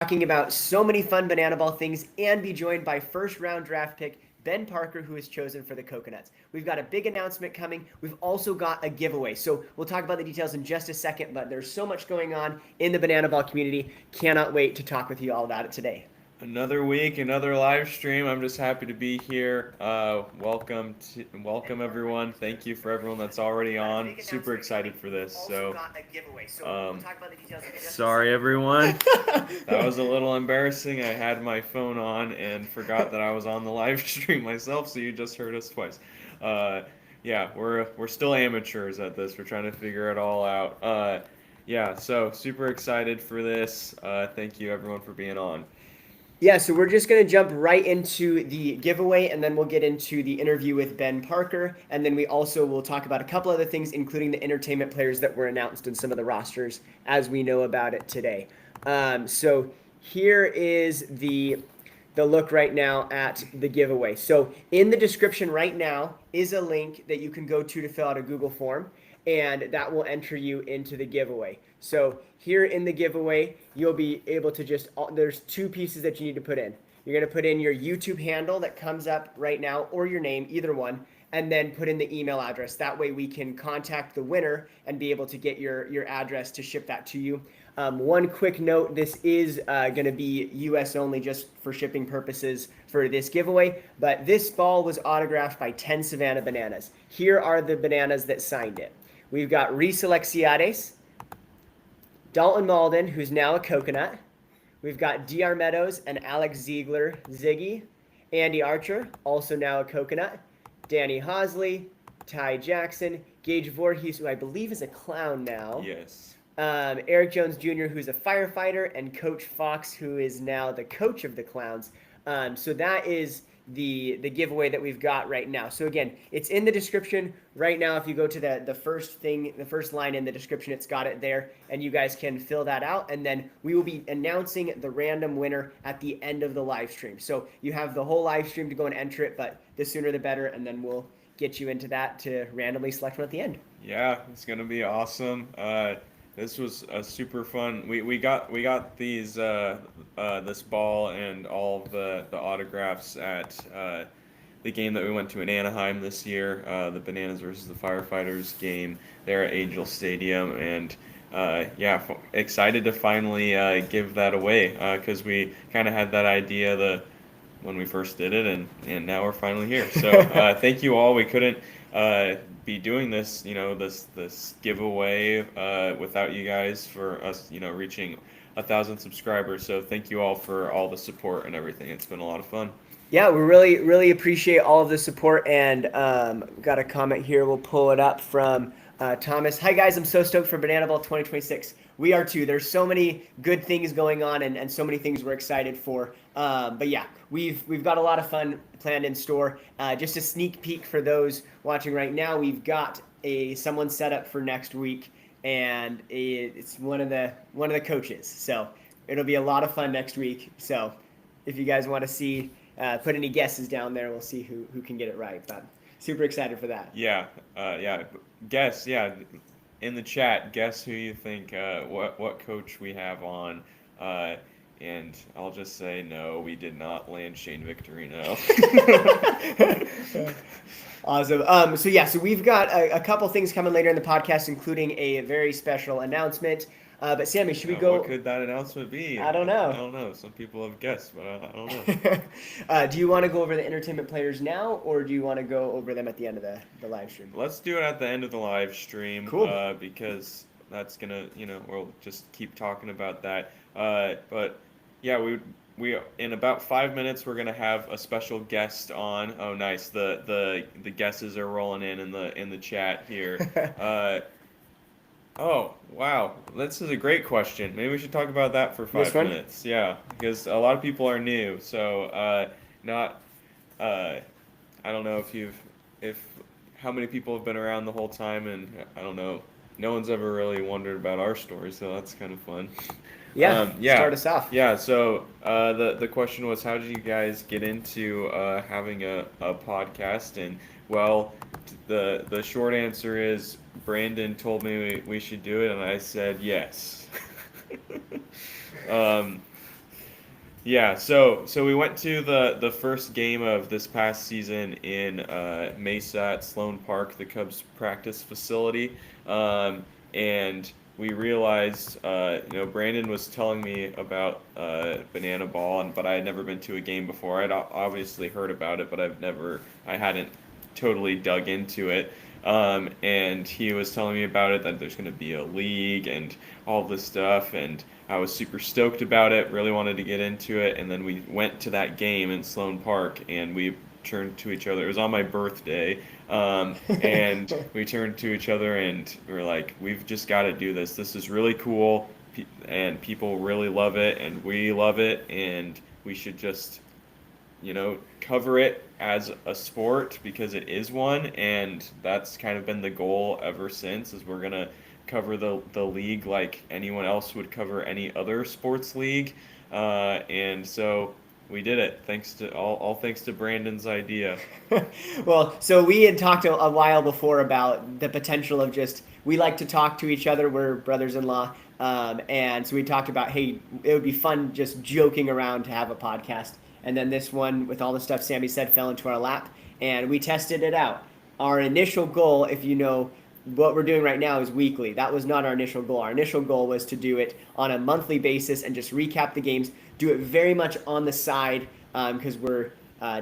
talking about so many fun banana ball things and be joined by first round draft pick Ben Parker, who is chosen for the Coconuts. We've got a big announcement coming. We've also got a giveaway. So we'll talk about the details in just a second, but there's so much going on in the banana ball community. Cannot wait to talk with you all about it today. Another week, another live stream. I'm just happy to be here. Welcome everyone. Thank you for everyone that's already on. Super excited for this. Sorry everyone. That was a little embarrassing. I had my phone on and forgot that I was on the live stream myself, so you just heard us twice. Yeah, we're still amateurs at this. We're trying to figure it all out. Yeah, so super excited for this. Thank you everyone for being on. Yeah, so we're just going to jump right into the giveaway, and then we'll get into the interview with Ben Parker, and then we also will talk about a couple other things, including the entertainment players that were announced in some of the rosters as we know about it today. So here is the look right now at the giveaway. So in the description right now is a link that you can go to fill out a Google form, and that will enter you into the giveaway. So here in the giveaway, you'll be able to there's two pieces that you need to put in. You're going to put in your YouTube handle that comes up right now, or your name, either one, and then put in the email address. That way we can contact the winner and be able to get your address to ship that to you. One quick note, this is going to be US only just for shipping purposes for this giveaway, but this ball was autographed by 10 Savannah Bananas. Here are the bananas that signed it. We've got Reese Alexiades, Dalton Malden, who's now a Coconut. We've got DR Meadows and Alex Ziegler, Ziggy. Andy Archer, also now a Coconut. Danny Hosley, Ty Jackson, Gage Voorhees, who I believe is a Clown now. Yes. Eric Jones Jr., who's a firefighter, and Coach Fox, who is now the coach of the Clowns. So that is the giveaway that we've got right now. So again, it's in the description right now. If you go to the first line in the description, it's got it there, and you guys can fill that out, and then we will be announcing the random winner at the end of the live stream. So you have the whole live stream to go and enter it, but the sooner the better, and then we'll get you into that to randomly select one at the end. Yeah, it's gonna be awesome. This was a super fun. We got these this ball and all of the autographs at the game that we went to in Anaheim this year, the Bananas versus the Firefighters game there at Angel Stadium, and yeah, excited to finally give that away because we kind of had that idea when we first did it, and now we're finally here. So thank you all. We couldn't be doing this, this giveaway without you guys, for us, reaching 1,000 subscribers. So thank you all for all the support and everything. It's been a lot of fun. Yeah, we really appreciate all of the support, and got a comment here. We'll pull it up from Thomas. Hi guys, I'm so stoked for Banana Ball 2026. We are too. There's so many good things going on, and so many things we're excited for. But yeah, we've got a lot of fun planned in store. Just a sneak peek for those watching right now, we've got someone set up for next week, and it's one of the coaches. So it'll be a lot of fun next week. So if you guys want to see, put any guesses down there, we'll see who can get it right. But super excited for that. Yeah, guess, in the chat, guess who you think, what coach we have on, and I'll just say no, we did not land Shane Victorino. Awesome. So we've got a couple things coming later in the podcast, including a very special announcement. But Sammy, should we go? What could that announcement be? I don't know. I don't know. Some people have guessed, but I don't know. Do you want to go over the entertainment players now, or do you want to go over them at the end of the live stream? Let's do it at the end of the live stream. Cool. Because that's gonna, we'll just keep talking about that. But yeah, we in about 5 minutes we're gonna have a special guest on. Oh, nice. The guesses are rolling in the chat here. Oh, wow. This is a great question. Maybe we should talk about that for 5 minutes. Yeah, because a lot of people are new. So, I don't know how many people have been around the whole time, and I don't know. No one's ever really wondered about our story, so that's kind of fun. Yeah, start us off. Yeah, so the question was, how did you guys get into having a podcast? And, well, the short answer is Brandon told me we should do it, and I said yes. Yeah, so we went to the first game of this past season in Mesa at Sloan Park, the Cubs practice facility, and we realized, Brandon was telling me about Banana Ball, but I had never been to a game before. I'd obviously heard about it, but I hadn't totally dug into it. And he was telling me about it, that there's going to be a league and all this stuff, and I was super stoked about it, really wanted to get into it, and then we went to that game in Sloan Park, and we turned to each other. It was on my birthday, and we turned to each other, and we were like, we've just got to do this. This is really cool, and people really love it, and we love it, and we should just cover it as a sport because it is one, and that's kind of been the goal ever since, is we're gonna cover the league like anyone else would cover any other sports league. And so we did it, thanks to all thanks to Brandon's idea. Well, so we had talked a while before about the potential of just, we like to talk to each other. We're brothers-in-law. And so we talked about, hey, it would be fun just joking around to have a podcast. And then this one, with all the stuff Sammy said, fell into our lap, and we tested it out. Our initial goal, if you know what we're doing right now, is weekly. That was not our initial goal. Our initial goal was to do it on a monthly basis and just recap the games, do it very much on the side, because we're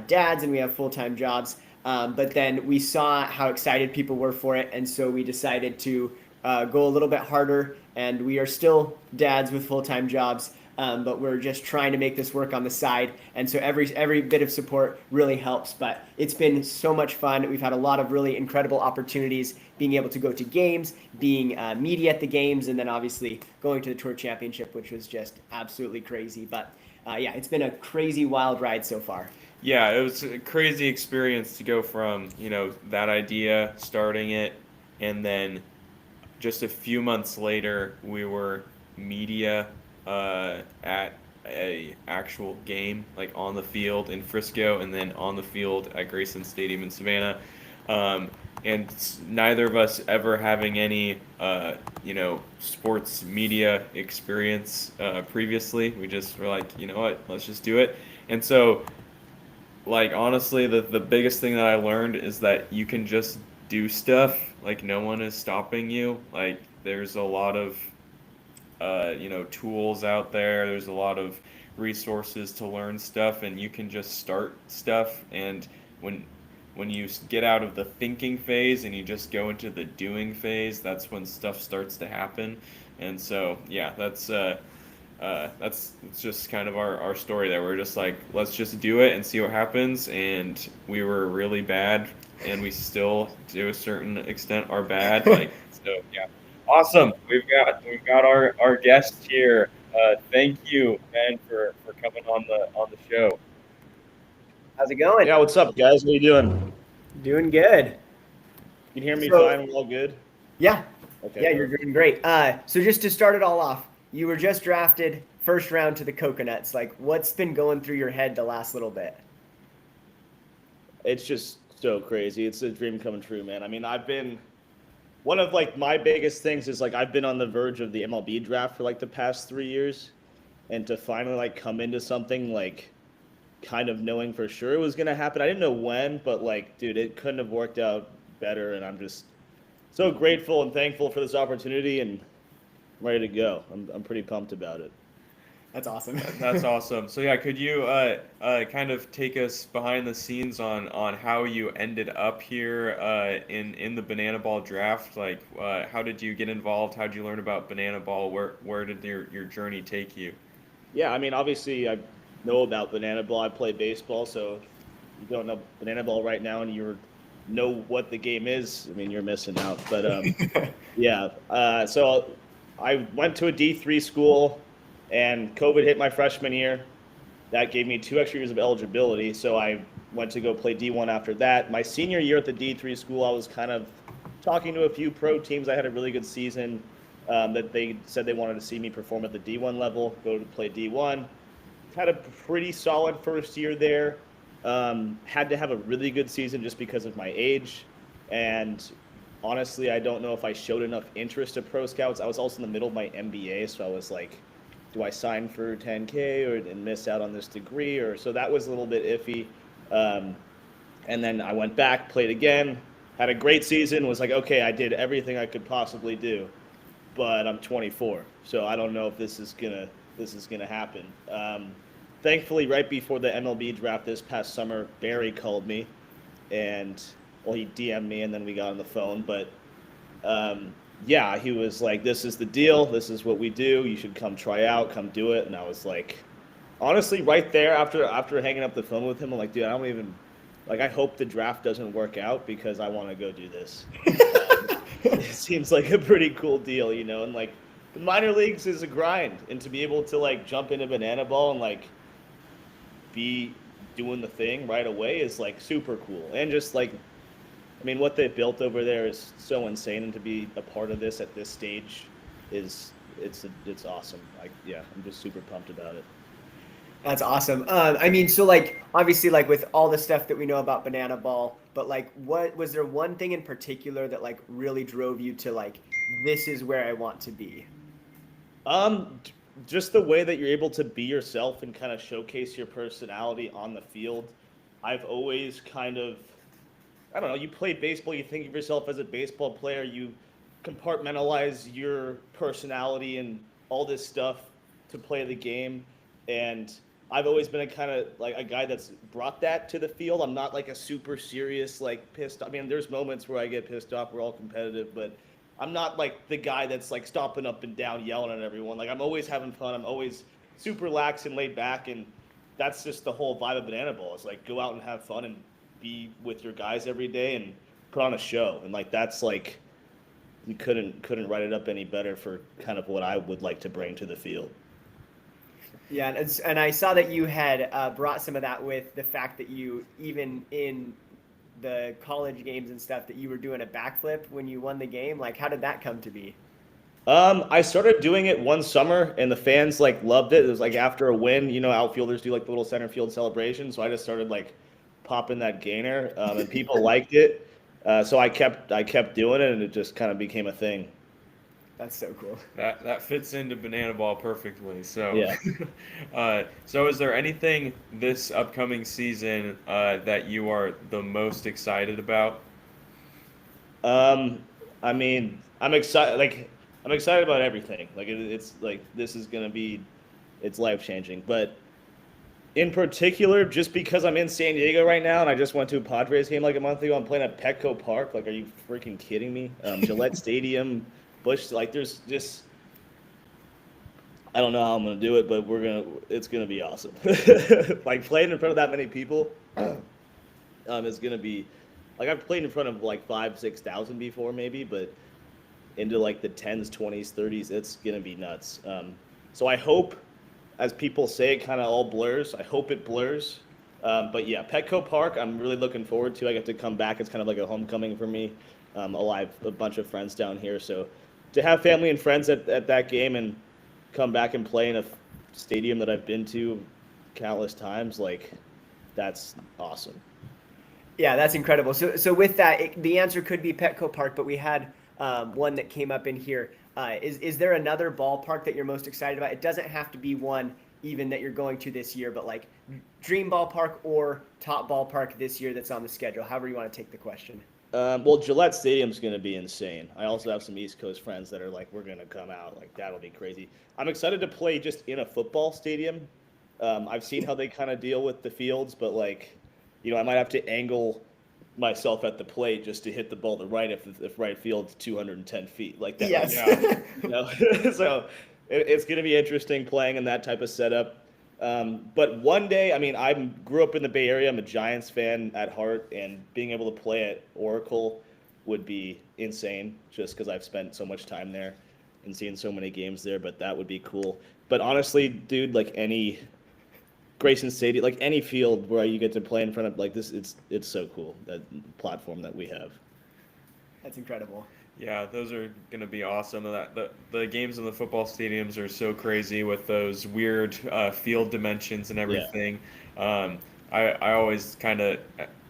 dads and we have full-time jobs. But then we saw how excited people were for it, and so we decided to go a little bit harder. And we are still dads with full-time jobs, but we're just trying to make this work on the side. And so every bit of support really helps. But it's been so much fun. We've had a lot of really incredible opportunities, being able to go to games, being media at the games, and then obviously going to the Tour Championship, which was just absolutely crazy. But yeah, it's been a crazy wild ride so far. Yeah, it was a crazy experience to go from that idea, starting it, and then just a few months later we were media at a actual game, like on the field in Frisco, and then on the field at Grayson Stadium in Savannah. And neither of us ever having any, sports media experience previously. We just were like, you know what, let's just do it. And so, like, honestly, the biggest thing that I learned is that you can just do stuff. Like, no one is stopping you. Like, there's a lot of tools out there. There's a lot of resources to learn stuff, and you can just start stuff. And when you get out of the thinking phase and you just go into the doing phase, that's when stuff starts to happen. And so, yeah, that's just kind of our story there. We're just like, let's just do it and see what happens. And we were really bad, and we still, to a certain extent, are bad. Like, so, yeah. Awesome. We've got our guest here. Thank you, Ben, for coming on the show. How's it going? Yeah, what's up, guys? How you doing? Doing good. You can hear me So- fine? We're all good? Yeah. Okay. Yeah, you're doing great. So just to start it all off, you were just drafted first round to the Coconuts. Like, what's been going through your head the last little bit? It's just so crazy. It's a dream coming true, man. I mean, one of like my biggest things is like I've been on the verge of the MLB draft for like the past 3 years, and to finally like come into something like kind of knowing for sure it was gonna happen. I didn't know when, but like, dude, it couldn't have worked out better, and I'm just so grateful and thankful for this opportunity, and I'm ready to go. I'm pretty pumped about it. That's awesome. That's awesome. So yeah, could you kind of take us behind the scenes on how you ended up here in the Banana Ball draft? Like, how did you get involved? How did you learn about Banana Ball? Where did your journey take you? Yeah, I mean, obviously, I know about Banana Ball. I play baseball, so if you don't know Banana Ball right now and you know what the game is, I mean, you're missing out. But yeah, so I went to a D3 school, and COVID hit my freshman year. That gave me 2 extra years of eligibility, so I went to go play D1 after that. My senior year at the D3 school, I was kind of talking to a few pro teams. I had a really good season that they said they wanted to see me perform at the D1 level, go to play D1. Had a pretty solid first year there. Had to have a really good season just because of my age. And honestly, I don't know if I showed enough interest to pro scouts. I was also in the middle of my MBA, so I was like do I sign for 10K and miss out on this degree? Or so that was a little bit iffy. Um, and then I went back, played again, had a great season. Was like, okay, I did everything I could possibly do, but I'm 24, so I don't know if this is gonna happen. Thankfully, right before the MLB draft this past summer, Barry called me, and well, he DM'd me, and then we got on the phone. But yeah, he was like, "This is the deal. This is what we do. You should come try out, come do it." And I was like, honestly, right there after hanging up the phone with him, I'm like, dude, I don't even like. I hope the draft doesn't work out because I want to go do this. It seems like a pretty cool deal, and like the minor leagues is a grind, and to be able to like jump into banana ball and like be doing the thing right away is like super cool. And just like, I mean, what they've built over there is so insane, and to be a part of this at this stage is it's awesome. Like, yeah, I'm just super pumped about it. That's awesome. I mean, so like obviously like with all the stuff that we know about banana ball, but like what was there one thing in particular that like really drove you to like this is where I want to be? Um, just the way that you're able to be yourself and kind of showcase your personality on the field. I've always kind of, I don't know, you play baseball, you think of yourself as a baseball player, you compartmentalize your personality and all this stuff to play the game. And I've always been a kind of like a guy that's brought that to the field. I'm not like a super serious, like pissed. I mean, there's moments where I get pissed off. We're all competitive, but I'm not like the guy that's like stomping up and down, yelling at everyone. Like I'm always having fun. I'm always super relaxed and laid back, and that's just the whole vibe of banana ball. It's like go out and have fun and be with your guys every day and put on a show. And like that's like you couldn't write it up any better for kind of what I would like to bring to the field. Yeah, and I saw that you had brought some of that with the fact that you even in the college games and stuff that you were doing a backflip when you won the game. Like, how did that come to be? I started doing it one summer, and the fans like loved it. It was like after a win, outfielders do like the little center field celebration. So I just started like popping that gainer, and people liked it. So I kept doing it, and it just kind of became a thing. That's so cool. That fits into banana ball perfectly. So, Yeah. so is there anything this upcoming season that you are the most excited about? Um, I mean, I'm excited. Like, I'm excited about everything. Like, it's like this is gonna be, it's life changing. But in particular, just because I'm in San Diego right now, and I just went to a Padres game like a month ago, I'm playing at Petco Park. Like, are you freaking kidding me? Gillette Stadium, Bush. Like, there's just, I don't know how I'm gonna do it, but it's gonna be awesome. Like playing in front of that many people, is gonna be, like I've played in front of like 5,000-6,000 before maybe, but into like the tens, 20s, 30s, it's gonna be nuts. So I hope, as people say, it kind of all blurs. I hope it blurs. But yeah, Petco Park, I'm really looking forward to. I get to come back. It's kind of like a homecoming for me. A bunch of friends down here, so to have family and friends at that game and come back and play in a stadium that I've been to countless times, like that's awesome. Yeah, that's incredible. So with that, the answer could be Petco Park, but we had one that came up in here. Is there another ballpark that you're most excited about? It doesn't have to be one even that you're going to this year, but like dream ballpark or top ballpark this year that's on the schedule, however you want to take the question. Well, Gillette Stadium's going to be insane. I also have some East Coast friends that are like, we're going to come out. Like, that'll be crazy. I'm excited to play just in a football stadium. I've seen how they kind of deal with the fields, but like, I might have to angle myself at the plate just to hit the ball to right if right field's 210 feet. Like that. Yes. So it's going to be interesting playing in that type of setup. But one day, I mean, I grew up in the Bay Area. I'm a Giants fan at heart, and being able to play at Oracle would be insane just because I've spent so much time there and seen so many games there, but that would be cool. But honestly, dude, like any Grayson Stadium, like any field where you get to play in front of like this, it's so cool, that platform that we have. That's incredible. Yeah, those are going to be awesome. The games in the football stadiums are so crazy with those weird field dimensions and everything. I always kind of,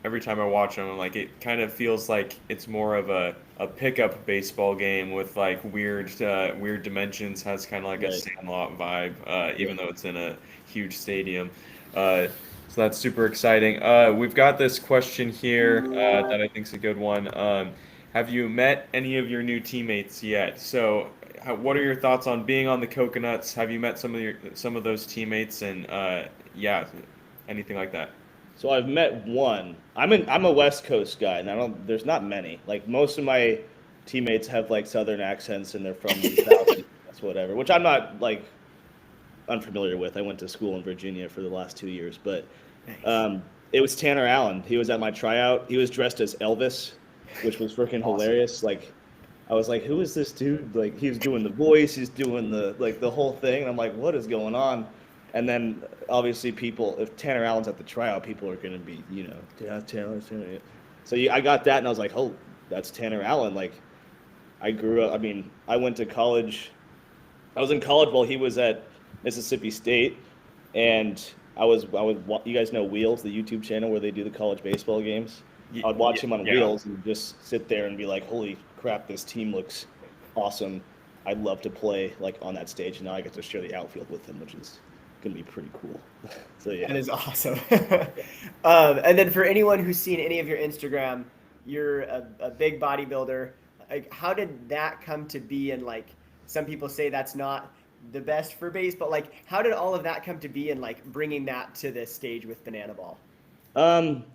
every time I watch them, I'm like, it kind of feels like it's more of a a pickup baseball game with like weird dimensions. Has kind of like a Right. Sandlot vibe, Yeah. even though it's in a huge stadium. So that's super exciting. We've got this question here that I think is a good one. Have you met any of your new teammates yet? So, what are your thoughts on being on the Coconuts? Have you met some of those teammates? And yeah, anything like that? So I've met one. I'm a West Coast guy, and there's not many. Like most of my teammates have like Southern accents, and they're from the South. That's whatever. Which I'm not like unfamiliar with. I went to school in Virginia for the last 2 years, but Nice. it was Tanner Allen. He was at my tryout. He was dressed as Elvis, which was freaking Awesome. hilarious. Like, I was like, "Who is this dude?" Like, he was doing the voice, he's doing the whole thing, and I'm like, "What is going on?" And then obviously, people, if Tanner Allen's at the tryout, people are gonna be, yeah, Tanner. So I got that, and I was like, "Oh, that's Tanner Allen." Like, I grew up. I mean, I went to college. I was in college while he was at Mississippi State, and you guys know Wheels, the YouTube channel where they do the college baseball games. I would watch him on Yeah. Wheels and just sit there and be like, "Holy crap, this team looks awesome! I'd love to play like on that stage." And now I get to share the outfield with him, which is gonna be pretty cool. So That yeah, is awesome. And then for anyone who's seen any of your Instagram, you're a big bodybuilder. Like, how did that come to be? And like, some people say that's not the best for baseball. Like, how did all of that come to be? And like, bringing that to the stage with Banana Ball. um,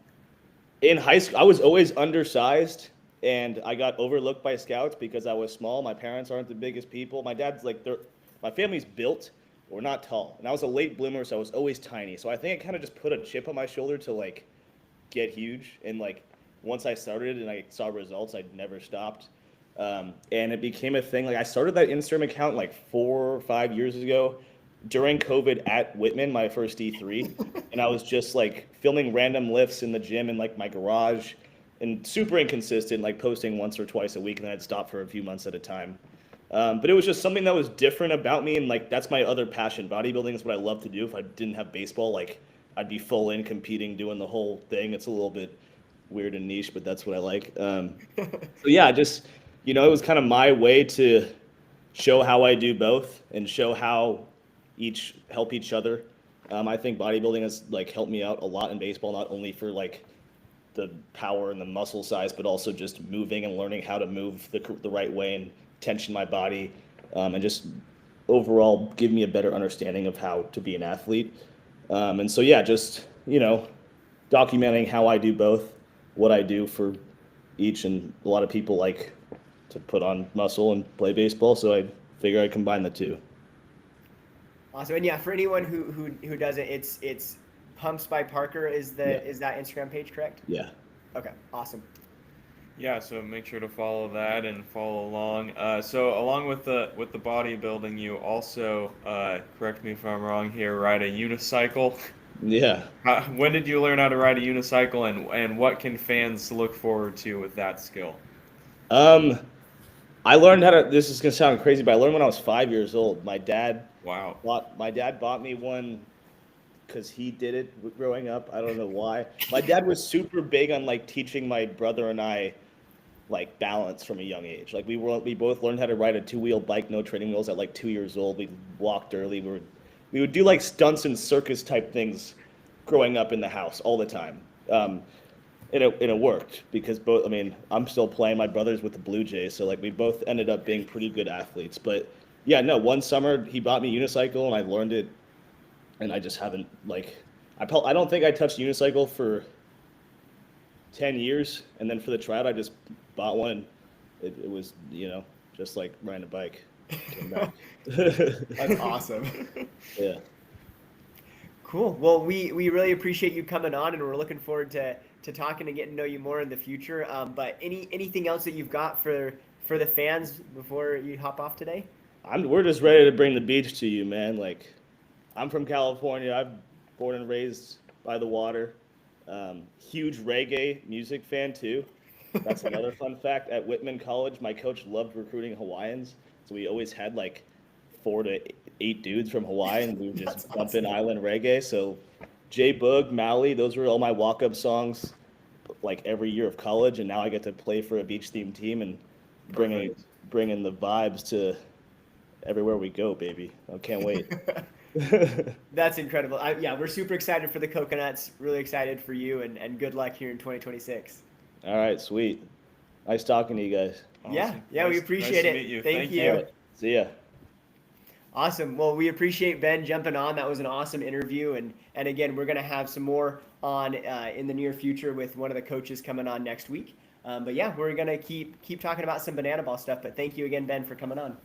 in high school, I was always undersized, and I got overlooked by scouts because I was small. My parents aren't the biggest people. My dad's like, my family's built. We're not tall, and I was a late bloomer, so I was always tiny. So I think it kind of just put a chip on my shoulder to like get huge. And like once I started and I saw results, I never stopped. And it became a thing. Like I started that Instagram account like 4 or 5 years ago during COVID at Whitman, my first D3, and I was just like filming random lifts in the gym in like my garage, and super inconsistent, like posting once or twice a week, and then I'd stop for a few months at a time. But it was just something that was different about me, and like that's my other passion. Bodybuilding is what I love to do. If I didn't have baseball, like I'd be full in competing, doing the whole thing. It's a little bit weird and niche, but that's what I like. So yeah, just it was kind of my way to show how I do both and show how each help each other. I think bodybuilding has like helped me out a lot in baseball, not only for like the power and the muscle size, but also just moving and learning how to move the right way and tension my body, and just overall give me a better understanding of how to be an athlete. And so yeah, just documenting how I do both, what I do for each, and a lot of people like to put on muscle and play baseball, so I figure I combine the two. Awesome. And yeah, for anyone who doesn't, it's Pumps by Parker Yeah, is that Instagram page, correct? yeah, Okay. Awesome. Yeah, so make sure to follow that and follow along. So along with the bodybuilding, you also correct me if I'm wrong here, ride a unicycle. yeah. When did you learn how to ride a unicycle, and what can fans look forward to with that skill? Um, I learned how to. This is gonna sound crazy, but I learned when I was 5 years old. Wow. My dad bought me one because he did it growing up. I don't know why. My dad was super big on like teaching my brother and I like balance from a young age. Like we both learned how to ride a two-wheel bike, no training wheels, at like 2 years old. We walked early. We would do like stunts and circus type things growing up in the house all the time. And it worked because both. I mean, I'm still playing. My brother's with the Blue Jays, so like we both ended up being pretty good athletes. But yeah, no. One summer he bought me a unicycle and I learned it, and I just haven't like. I don't think I touched unicycle for 10 years, and then for the tryout I just bought one. And it was just like riding a bike. Came back. That's awesome. Yeah. Cool. Well, we really appreciate you coming on, and we're looking forward to talking and getting to know you more in the future. But anything else that you've got for the fans before you hop off today? We're just ready to bring the beach to you, man. Like, I'm from California. I'm born and raised by the water. Huge reggae music fan too. That's another fun fact. At Whitman College, my coach loved recruiting Hawaiians, so we always had like 4 to 8 dudes from Hawaii, and we would That's just bump awesome. in island reggae. So, J Boog, Maui, those were all my walk-up songs, like every year of college. And now I get to play for a beach-themed team, and bringing the vibes to everywhere we go, baby. I can't wait. That's incredible. Yeah, we're super excited for the coconuts. Really excited for you, and good luck here in 2026. All right, sweet. Nice talking to you guys. Yeah, Awesome. yeah, we Nice appreciate to it. meet you. Thank All you. right, see ya. Awesome. Well, we appreciate Ben jumping on. That was an awesome interview, and again, we're gonna have some more on in the near future with one of the coaches coming on next week. But yeah, we're gonna keep talking about some banana ball stuff. But thank you again, Ben, for coming on.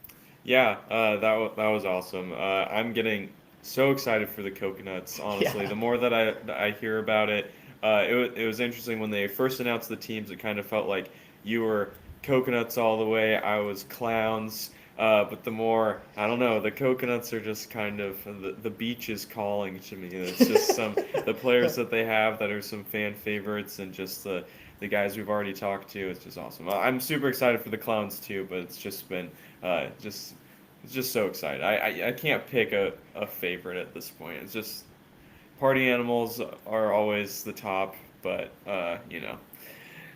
Yeah, that was awesome. I'm getting so excited for the coconuts. Honestly, Yeah. the more that I hear about it, it was interesting when they first announced the teams. It kind of felt like you were coconuts all the way. I was clowns. But the more, I don't know, the coconuts are just kind of the beach is calling to me. It's just the players that they have that are some fan favorites, and just the guys we've already talked to. It's just awesome. I'm super excited for the clowns too, but it's just been just it's just so excited. I can't pick a favorite at this point. It's just party animals are always the top, but you know.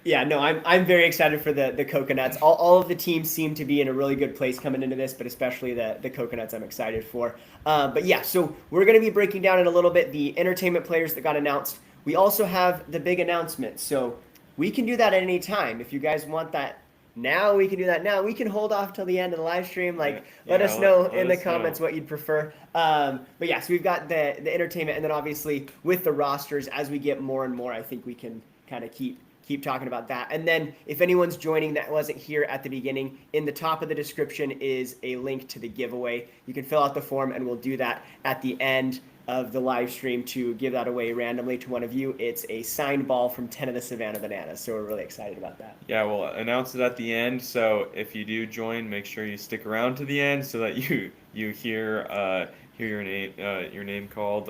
Yeah, no, I'm very excited for the coconuts. All of the teams seem to be in a really good place coming into this, but especially the coconuts I'm excited for. But yeah, so we're going to be breaking down in a little bit the entertainment players that got announced. We also have the big announcement, so we can do that at any time. If you guys want that now, we can do that now. We can hold off till the end of the live stream. Like, let us know in the comments what you'd prefer. But yeah, so we've got the entertainment, and then obviously with the rosters, as we get more and more, I think we can kind of keep talking about that. And then if anyone's joining that wasn't here at the beginning, in the top of the description is a link to the giveaway. You can fill out the form, and we'll do that at the end of the live stream to give that away randomly to one of you. It's a signed ball from 10 of the Savannah Bananas, so we're really excited about that. Yeah, we'll announce it at the end. So if you do join, make sure you stick around to the end so that you hear your name called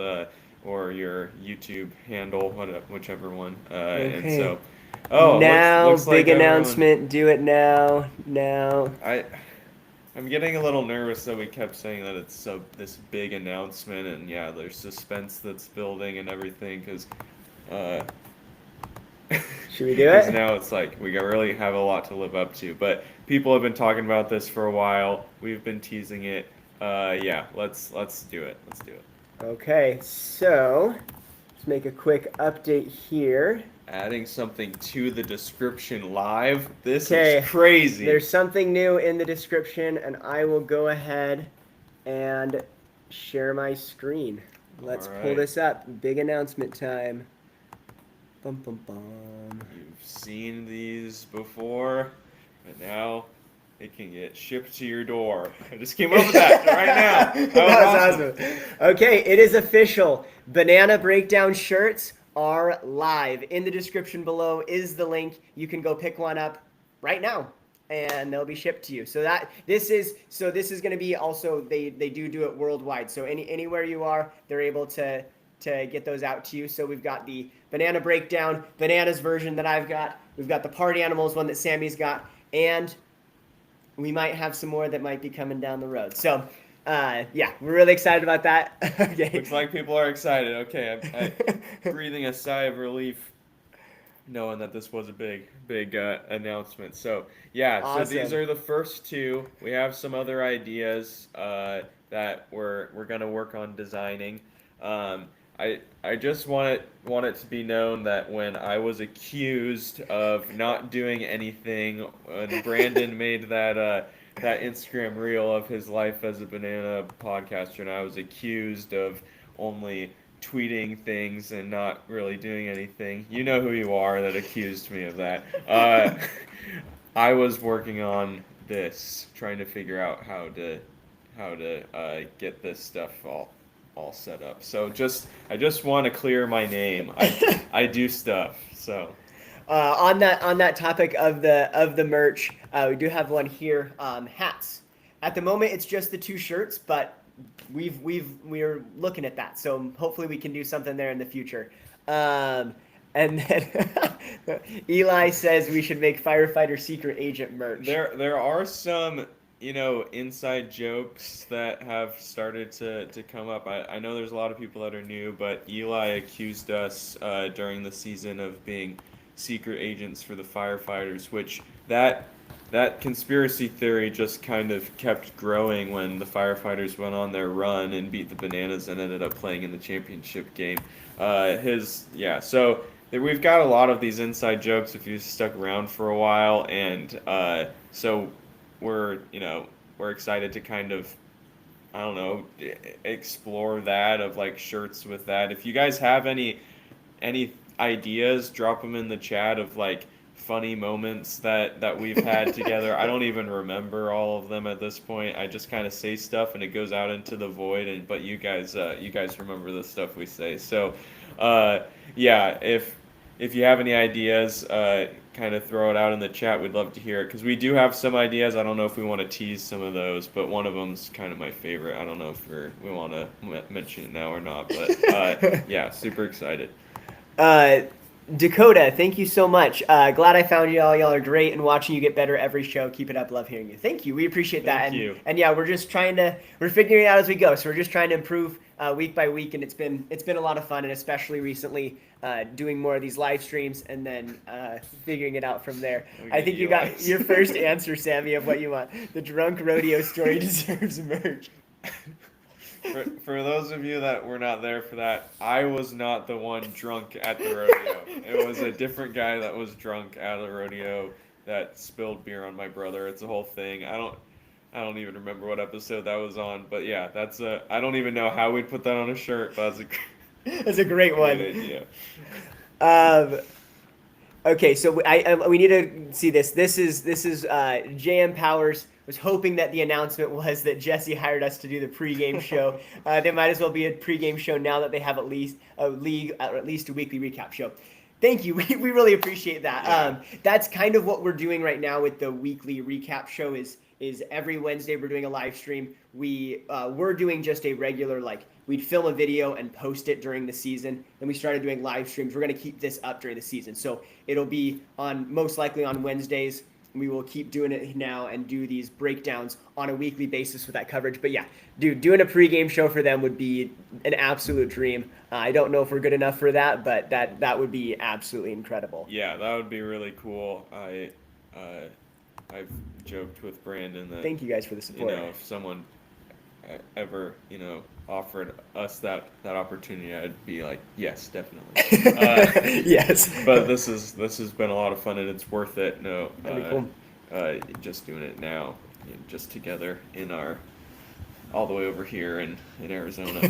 or your YouTube handle, whichever one. Okay. And so, oh, now looks big like announcement. Do it now. Now. I'm getting a little nervous that we kept saying that it's this big announcement, and yeah, there's suspense that's building and everything, because should we do it? Now it's like we really have a lot to live up to. But people have been talking about this for a while. We've been teasing it. Yeah, let's do it. Let's do it. Okay, so let's make a quick update here. Adding something to the description live. This Okay, is crazy. There's something new in the description, and I will go ahead and share my screen. Let's pull this up. Big announcement time. Bum, bum, bum. You've seen these before, but now it can get shipped to your door. I just came up with that right now. That was awesome. Okay, it is official. Banana Breakdown shirts are live. In the description below is the link. You can go pick one up right now, and they'll be shipped to you. So this is going to be also they do it worldwide. So anywhere you are, they're able to get those out to you. So we've got the Banana Breakdown Bananas version that I've got. We've got the Party Animals one that Sammy's got, and we might have some more that might be coming down the road. So yeah, we're really excited about that. Okay. Looks like people are excited. Okay, I'm breathing a sigh of relief, knowing that this was a big announcement. So yeah, awesome. So these are the first two. We have some other ideas that we're gonna work on designing. I just want it to be known that when I was accused of not doing anything, when Brandon made that Instagram reel of his life as a banana podcaster, and I was accused of only tweeting things and not really doing anything. You know who you are that accused me of that. I was working on this, trying to figure out how to get this stuff all set up. So I just want to clear my name. I do stuff. So on that topic of the merch, we do have one here. Hats. At the moment, it's just the two shirts, but we're looking at that. So hopefully we can do something there in the future. And then Eli says we should make firefighter secret agent merch. There are some inside jokes that have started to come up. I know there's a lot of people that are new, but Eli accused us during the season of being secret agents for the firefighters, which that that conspiracy theory just kind of kept growing when the firefighters went on their run and beat the Bananas and ended up playing in the championship game. So we've got a lot of these inside jokes if you stuck around for a while, and so we're excited to kind of, I don't know, explore that of like shirts with that. If you guys have any ideas, drop them in the chat of like funny moments that we've had together. I don't even remember all of them at this point. I just kind of say stuff and it goes out into the void, and but you guys remember the stuff we say. So yeah, if you have any ideas, kind of throw it out in the chat. We'd love to hear it because we do have some ideas. I don't know if we want to tease some of those, but one of them's kind of my favorite. I don't know if we want to mention it now or not, but yeah, super excited. Dakota, thank you so much. Glad I found y'all. Y'all are great, and watching you get better every show. Keep it up. Love hearing you. Thank you. We appreciate that. Thank you. And yeah, we're figuring it out as we go. So we're just trying to improve week by week, and it's been a lot of fun, and especially recently doing more of these live streams and then figuring it out from there. I think you got your first answer, Sammy, of what you want. The drunk rodeo story deserves merch. For those of you that were not there for that, I was not the one drunk at the rodeo. It was a different guy that was drunk at the rodeo that spilled beer on my brother. It's a whole thing. I don't even remember what episode that was on, but yeah, I don't even know how we'd put that on a shirt, but that's a great one. Idea. Okay, so we need to see this. This is JM Powers. Was hoping that the announcement was that Jesse hired us to do the pregame show. There might as well be a pregame show now that they have at least a weekly recap show. Thank you. We really appreciate that. Yeah. That's kind of what we're doing right now with the weekly recap show is every Wednesday we're doing a live stream. We're doing just a regular, like, we'd film a video and post it during the season. Then we started doing live streams. We're going to keep this up during the season. So it'll be most likely on Wednesdays. We will keep doing it now and do these breakdowns on a weekly basis with that coverage. But yeah, dude, doing a pregame show for them would be an absolute dream. I don't know if we're good enough for that, but that would be absolutely incredible. Yeah, that would be really cool. I've joked with Brandon that, thank you guys for the support. If someone ever, offered us that opportunity, I'd be like, yes, definitely. Yes. But this has been a lot of fun and it's worth it. No, that'd be cool. Just doing it now, just together all the way over here in Arizona.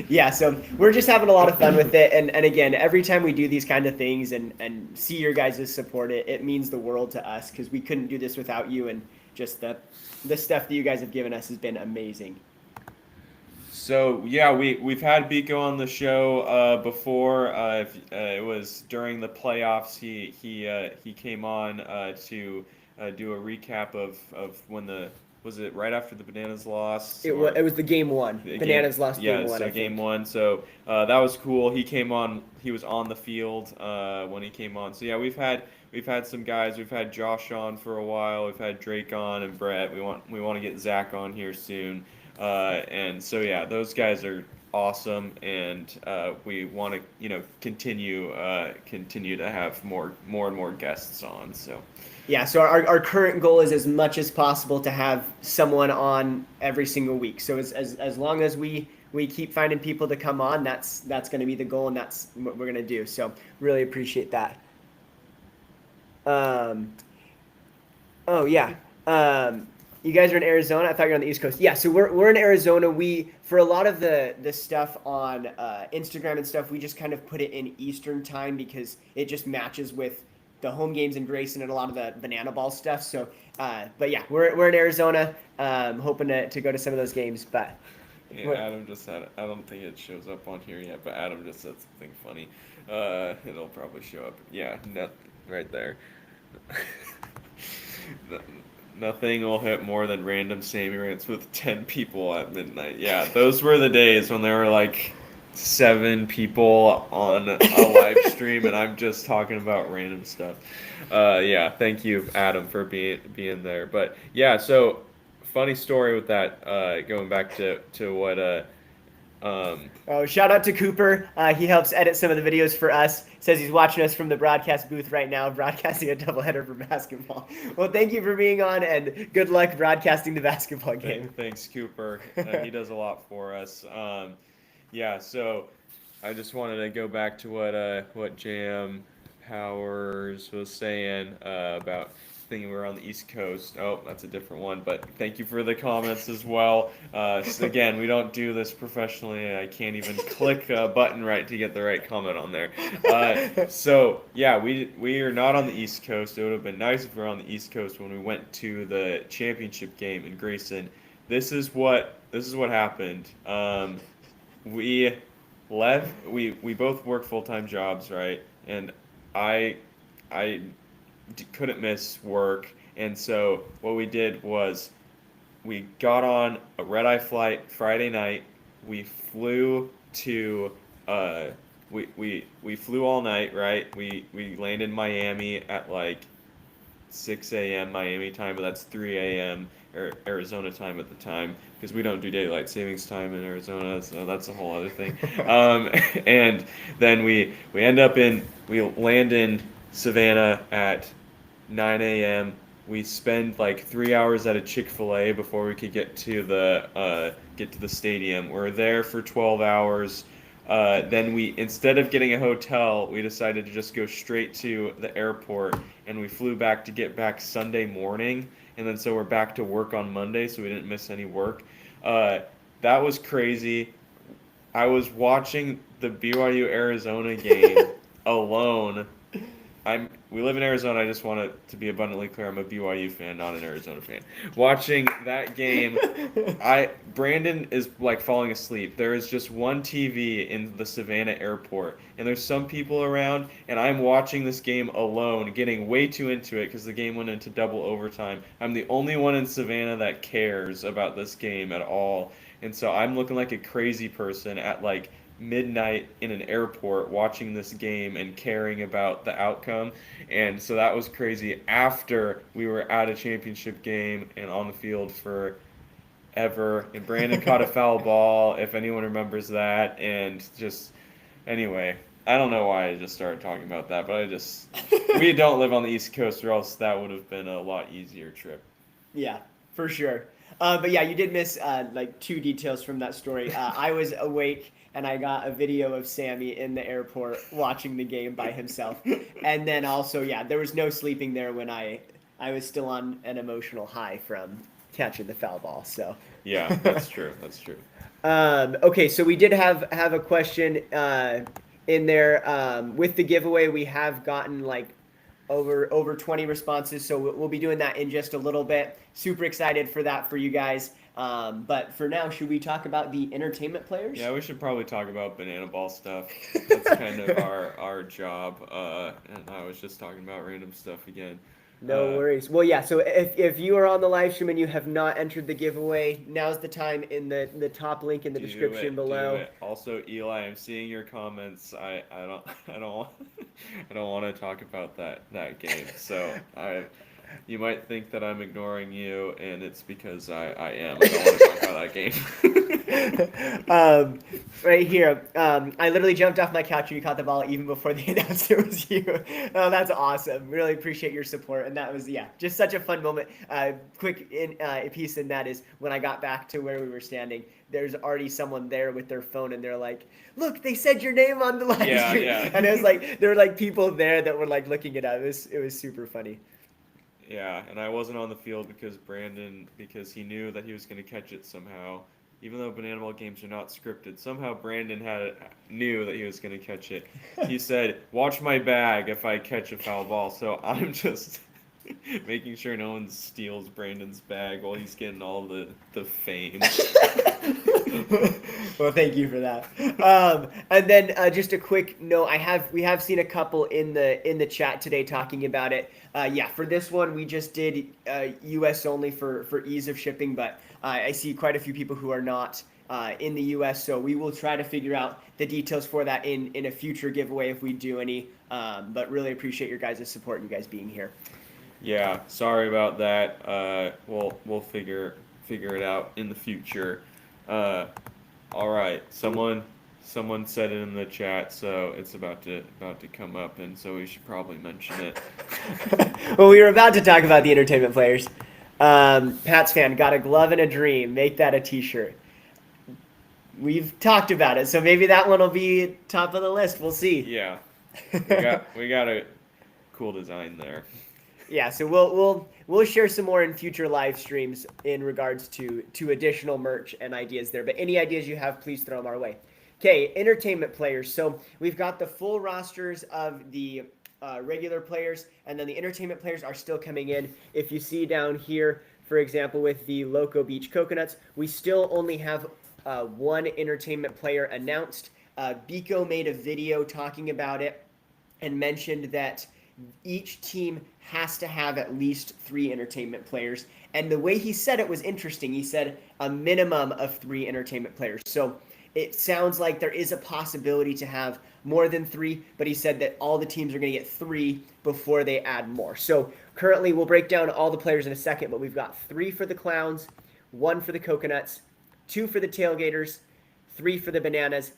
Yeah, so we're just having a lot of fun with it, and again, every time we do these kind of things and see your guys' support, it means the world to us because we couldn't do this without you, and just the stuff that you guys have given us has been amazing. So yeah, we've had Biko on the show before. It was during the playoffs. He came on to do a recap of when was it right after the Bananas lost? It was the game one. Bananas lost game one. Yeah, so game one. So that was cool. He came on. He was on the field when he came on. So yeah, we've had some guys. We've had Josh on for a while. We've had Drake on and Brett. We want to get Zach on here soon. And so yeah, those guys are awesome, and we want to continue to have more and more guests on. So yeah, so our current goal is as much as possible to have someone on every single week. So as long as we keep finding people to come on, that's going to be the goal, and that's what we're going to do. So really appreciate that. Oh yeah. You guys are in Arizona? I thought you were on the East Coast. Yeah, so we're in Arizona. For a lot of the stuff on Instagram and stuff, we just kind of put it in Eastern time because it just matches with the home games in Grayson and a lot of the banana ball stuff. So, but yeah, we're in Arizona, hoping to go to some of those games. But yeah, Adam just said, I don't think it shows up on here yet, but Adam just said something funny. It'll probably show up. Yeah, right there. Nothing will hit more than random Sammy rants with 10 people at midnight. Yeah, those were the days when there were like 7 people on a live stream, and I'm just talking about random stuff. Yeah, thank you, Adam, for being there. But yeah, so funny story with that. Going back to what Oh, shout out to Cooper. He helps edit some of the videos for us. Says he's watching us from the broadcast booth right now, broadcasting a doubleheader for basketball. Well, thank you for being on, and good luck broadcasting the basketball game. Thanks, Cooper. He does a lot for us. Yeah, so I just wanted to go back to what Jam Powers was saying about thinking we're on the East Coast. Oh, that's a different one, but thank you for the comments as well. So again, we don't do this professionally. I can't even click a button right to get the right comment on there. So yeah, we are not on the East Coast. It would have been nice if we were on the East Coast when we went to the championship game in Grayson. This is what happened. We left. We both work full-time jobs, right? And I couldn't miss work, and so what we did was we got on a red-eye flight Friday night. We flew to we flew all night, right? We landed in Miami at like 6 a.m. Miami time, but that's 3 a.m. Arizona time at the time because we don't do daylight savings time in Arizona, so that's a whole other thing. And then we land in Savannah at 9 a.m. We spend like 3 hours at a Chick-fil-A before we could get to the stadium. We're there for 12 hours. Then instead of getting a hotel, we decided to just go straight to the airport, and we flew back to get back Sunday morning, and then so we're back to work on Monday, so we didn't miss any work. That was crazy. I was watching the BYU Arizona game alone. We live in Arizona. I just want it to be abundantly clear. I'm a BYU fan, not an Arizona fan. Watching that game, Brandon is like falling asleep. There is just one TV in the Savannah airport, and there's some people around, and I'm watching this game alone, getting way too into it because the game went into double overtime. I'm the only one in Savannah that cares about this game at all, and so I'm looking like a crazy person at like midnight in an airport watching this game and caring about the outcome. And so that was crazy after we were at a championship game and on the field for ever. And Brandon caught a foul ball, if anyone remembers that. And just, anyway, I don't know why I just started talking about that, but we don't live on the East Coast, or else that would have been a lot easier trip. Yeah, for sure. But yeah, you did miss like two details from that story. I was awake and I got a video of Sammy in the airport watching the game by himself. And then also, yeah, there was no sleeping there when I was still on an emotional high from catching the foul ball. So yeah, that's true. That's true. Okay, so we did have a question in there with the giveaway. We have gotten like over 20 responses, so we'll be doing that in just a little bit. Super excited for that for you guys. But for now, should we talk about the entertainment players? Yeah, we should probably talk about banana ball stuff. That's kind of our job. And I was just talking about random stuff again. No worries. Well, yeah, so if you are on the live stream and you have not entered the giveaway, now's the time in the top link in the description below. Do it. Also, Eli, I'm seeing your comments. I don't want to talk about that game. So you might think that I'm ignoring you, and it's because I am. I don't want to talk about that game. Right here, I literally jumped off my couch and you caught the ball even before they announced it was you. Oh, that's awesome. Really appreciate your support. And that was, yeah, just such a fun moment. Quick piece in that is when I got back to where we were standing, there's already someone there with their phone and they're like, look, they said your name on the live stream. Yeah. And it was like, there were like people there that were like looking it up. It was super funny. Yeah, and I wasn't on the field because he knew that he was going to catch it somehow. Even though banana ball games are not scripted, somehow Brandon knew that he was going to catch it. He said, "Watch my bag if I catch a foul ball." So I'm just making sure no one steals Brandon's bag while he's getting all the fame. Well, thank you for that. And then just a quick note: we have seen a couple in the chat today talking about it. Yeah, for this one we just did U.S. only for ease of shipping, but I see quite a few people who are not in the U.S. So we will try to figure out the details for that in a future giveaway if we do any. But really appreciate your guys' support and you guys being here. Yeah, sorry about that. We'll figure it out in the future. All right, someone said it in the chat, so it's about to come up, and so we should probably mention it. Well, we were about to talk about the entertainment players. Pats fan got a glove and a dream. Make that a T-shirt. We've talked about it, so maybe that one will be top of the list. We'll see. Yeah, we got a cool design there. Yeah, so we'll share some more in future live streams in regards to additional merch and ideas there. But any ideas you have, please throw them our way. Okay, entertainment players. So we've got the full rosters of the regular players, and then the entertainment players are still coming in. If you see down here, for example, with the Loco Beach Coconuts, we still only have one entertainment player announced. Biko made a video talking about it and mentioned that each team has to have at least 3 entertainment players. And the way he said it was interesting. He said a minimum of 3 entertainment players. So it sounds like there is a possibility to have more than 3, but he said that all the teams are going to get 3 before they add more. So currently, we'll break down all the players in a second, but we've got 3 for the Clowns, 1 for the Coconuts, 2 for the Tailgaters, 3 for the Bananas,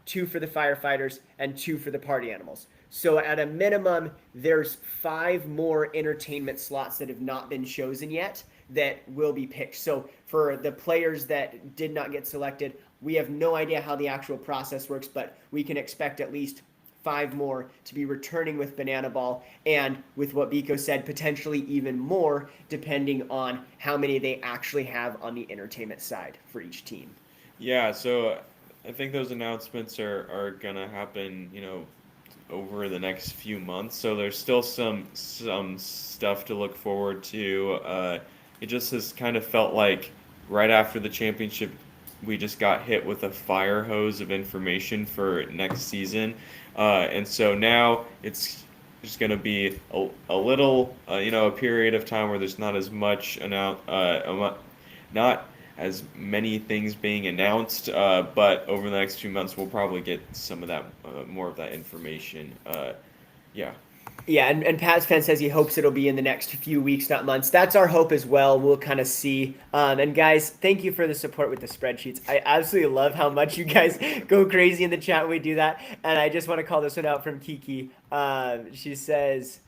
2 for the Firefighters, and 2 for the Party Animals. So at a minimum, there's 5 more entertainment slots that have not been chosen yet that will be picked. So for the players that did not get selected, we have no idea how the actual process works, but we can expect at least 5 more to be returning with Banana Ball, and with what Biko said, potentially even more, depending on how many they actually have on the entertainment side for each team. Yeah, so I think those announcements are gonna happen, over the next few months. So there's still some stuff to look forward to. It just has kind of felt like right after the championship, we just got hit with a fire hose of information for next season, and so now it's just going to be a little, a period of time where there's not as much not as many things being announced, but over the next few months we'll probably get some of that, more of that information. Yeah. Yeah, and Pats fan says he hopes it'll be in the next few weeks, not months. That's our hope as well. We'll kind of see. And guys, thank you for the support with the spreadsheets. I absolutely love how much you guys go crazy in the chat when we do that. And I just want to call this one out from Kiki. She says,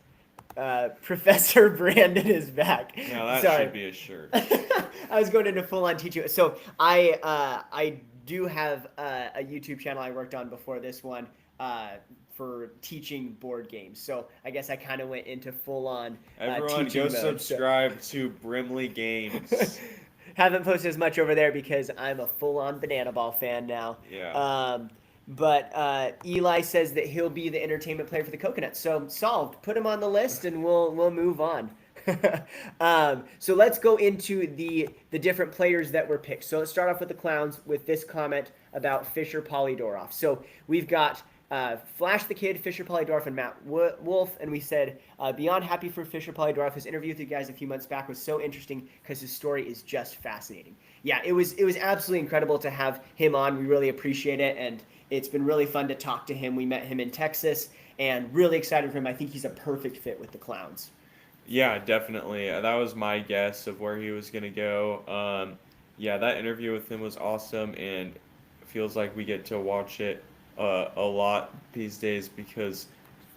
Professor Brandon is back. Now that Sorry. should be a shirt. I was going into full-on teaching. So I do have a YouTube channel I worked on before this one. For teaching board games, so I guess I kind of went into full-on Everyone teaching go mode, subscribe to Brimley Games. Haven't posted as much over there because I'm a full-on Banana Ball fan now. Yeah. But Eli says that he'll be the entertainment player for the Coconuts. So solved. Put him on the list, and we'll move on. So let's go into the different players that were picked. So let's start off with the Clowns with this comment about Fisher Polydorov. So we've got Flash the Kid, Fisher Polydorf, and Matt Wolf, and we said beyond happy for Fisher Polydorf. His interview with you guys a few months back was so interesting because his story is just fascinating. Yeah, it was absolutely incredible to have him on. We really appreciate it, and it's been really fun to talk to him. We met him in Texas, and really excited for him. I think he's a perfect fit with the Clowns. Yeah, definitely. That was my guess of where he was going to go. Yeah, that interview with him was awesome, and it feels like we get to watch it a lot these days because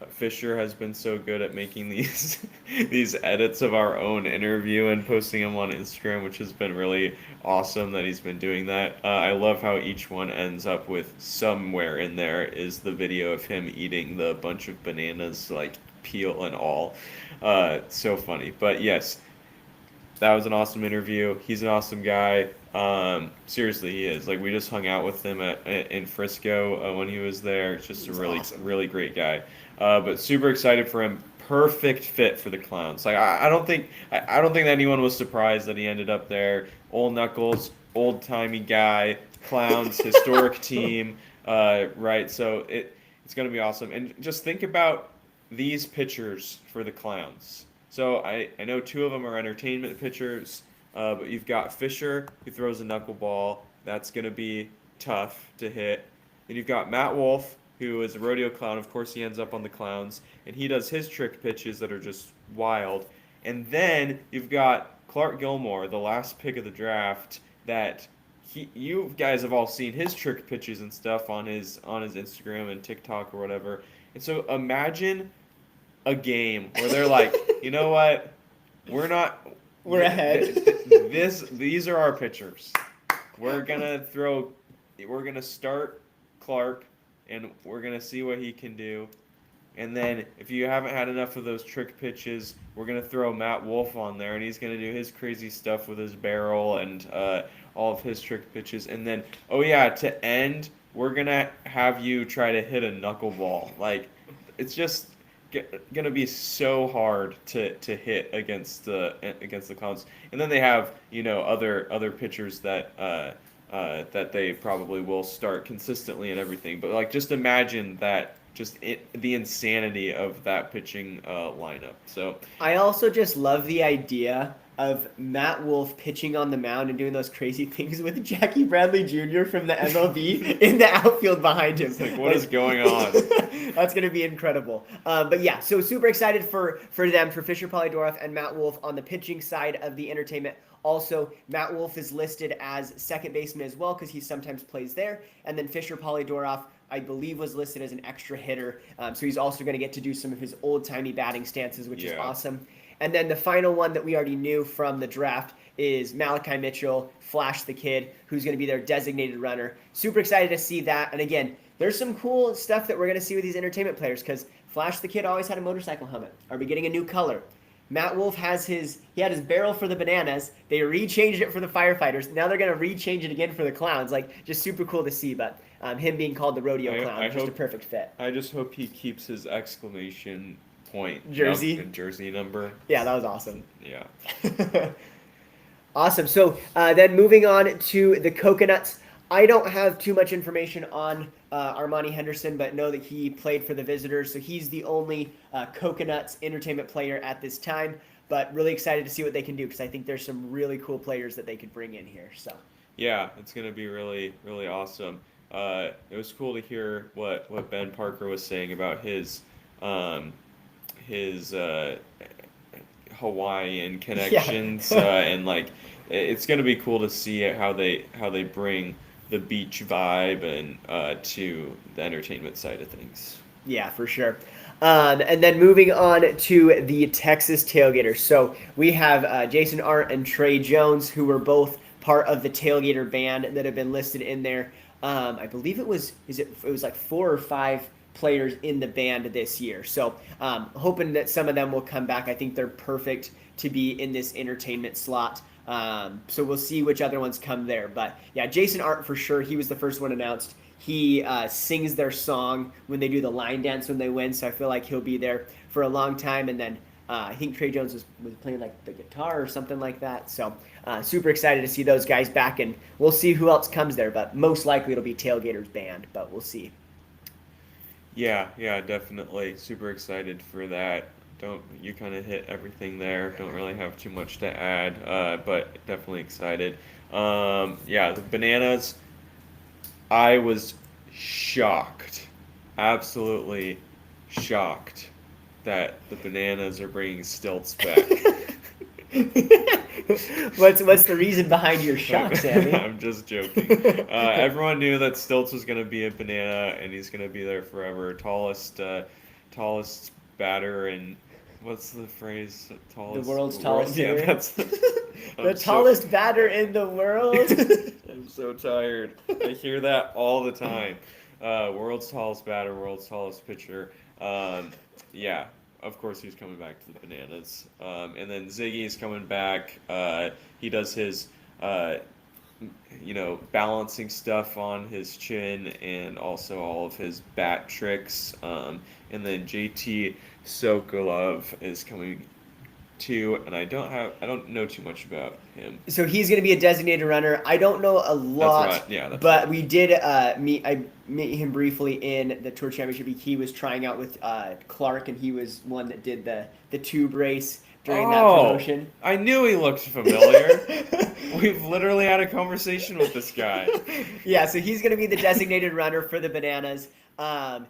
Fisher has been so good at making these these edits of our own interview and posting them on Instagram, which has been really awesome that he's been doing that. I love how each one ends up with somewhere in there is the video of him eating the bunch of bananas, like peel and all. So funny. But yes, that was an awesome interview. He's an awesome guy. Seriously, he is. Like, we just hung out with him in Frisco when he was there. Just a really, awesome. really great guy. But super excited for him. Perfect fit for the Clowns. Like, I don't think anyone was surprised that he ended up there. Old Knuckles, old timey guy, Clowns, historic team, right? So it's gonna be awesome. And just think about these pitchers for the Clowns. So I know 2 of them are entertainment pitchers, but you've got Fisher, who throws a knuckleball. That's going to be tough to hit. Then you've got Matt Wolf, who is a rodeo clown. Of course, he ends up on the Clowns, and he does his trick pitches that are just wild. And then you've got Clark Gilmore, the last pick of the draft, that you guys have all seen his trick pitches and stuff on his Instagram and TikTok or whatever. And so imagine a game where they're like, you know what, we're not, We're ahead. these are our pitchers. We're gonna start Clark, and we're gonna see what he can do. And then if you haven't had enough of those trick pitches, we're gonna throw Matt Wolf on there, and he's gonna do his crazy stuff with his barrel and all of his trick pitches. And then, oh yeah, to end, we're gonna have you try to hit a knuckleball. Like, it's just gonna be so hard to hit against the Clowns. And then they have other pitchers that that they probably will start consistently and everything. But like, just imagine that. The insanity of that pitching lineup. So I also just love the idea of Matt Wolf pitching on the mound and doing those crazy things with Jackie Bradley Jr. from the MLB in the outfield behind him. It's like, what is going on? That's going to be incredible. But yeah, so super excited for them, for Fisher Polydorov and Matt Wolf on the pitching side of the entertainment. Also, Matt Wolf is listed as second baseman as well because he sometimes plays there. And then Fisher Polydorov, I believe, was listed as an extra hitter. So he's also going to get to do some of his old-timey batting stances, which is awesome. And then the final one that we already knew from the draft is Malachi Mitchell, Flash the Kid, who's going to be their designated runner. Super excited to see that. And again, there's some cool stuff that we're going to see with these entertainment players because Flash the Kid always had a motorcycle helmet. Are we getting a new color? Matt Wolf had his barrel for the Bananas. They rechanged it for the Firefighters. Now they're going to rechange it again for the Clowns. Like, just super cool to see. But him being called the Rodeo Clown, just a perfect fit. I just hope he keeps his exclamation point jersey number. Yeah, that was awesome. Yeah. Awesome. So then moving on to the Coconuts. I don't have too much information on Armani Henderson, but know that he played for the Visitors. So he's the only Coconuts entertainment player at this time. But really excited to see what they can do because I think there's some really cool players that they could bring in here. So yeah, it's going to be really, really awesome. It was cool to hear what Ben Parker was saying about his Hawaiian connections, and like it's going to be cool to see how they bring the beach vibe and to the entertainment side of things. Yeah, for sure. And then moving on to the Texas Tailgaters. So we have Jason Arndt and Trey Jones, who were both part of the Tailgater band that have been listed in there. I believe it was like 4 or 5 players in the band this year. So hoping that some of them will come back. I think they're perfect to be in this entertainment slot. So we'll see which other ones come there. But yeah, Jason Arndt for sure. He was the first one announced. He sings their song when they do the line dance when they win. So I feel like he'll be there for a long time. And then I think Trey Jones was playing like the guitar or something like that. So super excited to see those guys back. And we'll see who else comes there. But most likely it'll be Tailgaters band. But we'll see. Yeah, definitely. Super excited for that. You kind of hit everything there. Don't really have too much to add, but definitely excited. The Bananas, I was shocked, absolutely shocked that the Bananas are bringing stilts back. What's the reason behind your shock, Sammy? I'm just joking. Everyone knew that Stilts was going to be a banana, and he's going to be there forever. Tallest batter, and what's the phrase? The world's tallest. Yeah, that's the tallest batter in the world. I'm so tired. I hear that all the time. World's tallest batter, world's tallest pitcher. Yeah. Of course, he's coming back to the Bananas. And then Ziggy's coming back. He does his, balancing stuff on his chin and also all of his bat tricks. And then JT Sokolov is coming too, and I don't know too much about him. So he's going to be a designated runner. I don't know a lot, that's right. Yeah, that's but right. We did meet him briefly in the Tour Championship. He was trying out with Clark, and he was one that did the tube race during that promotion. I knew he looked familiar. We've literally had a conversation with this guy. Yeah, so he's going to be the designated runner for the Bananas. And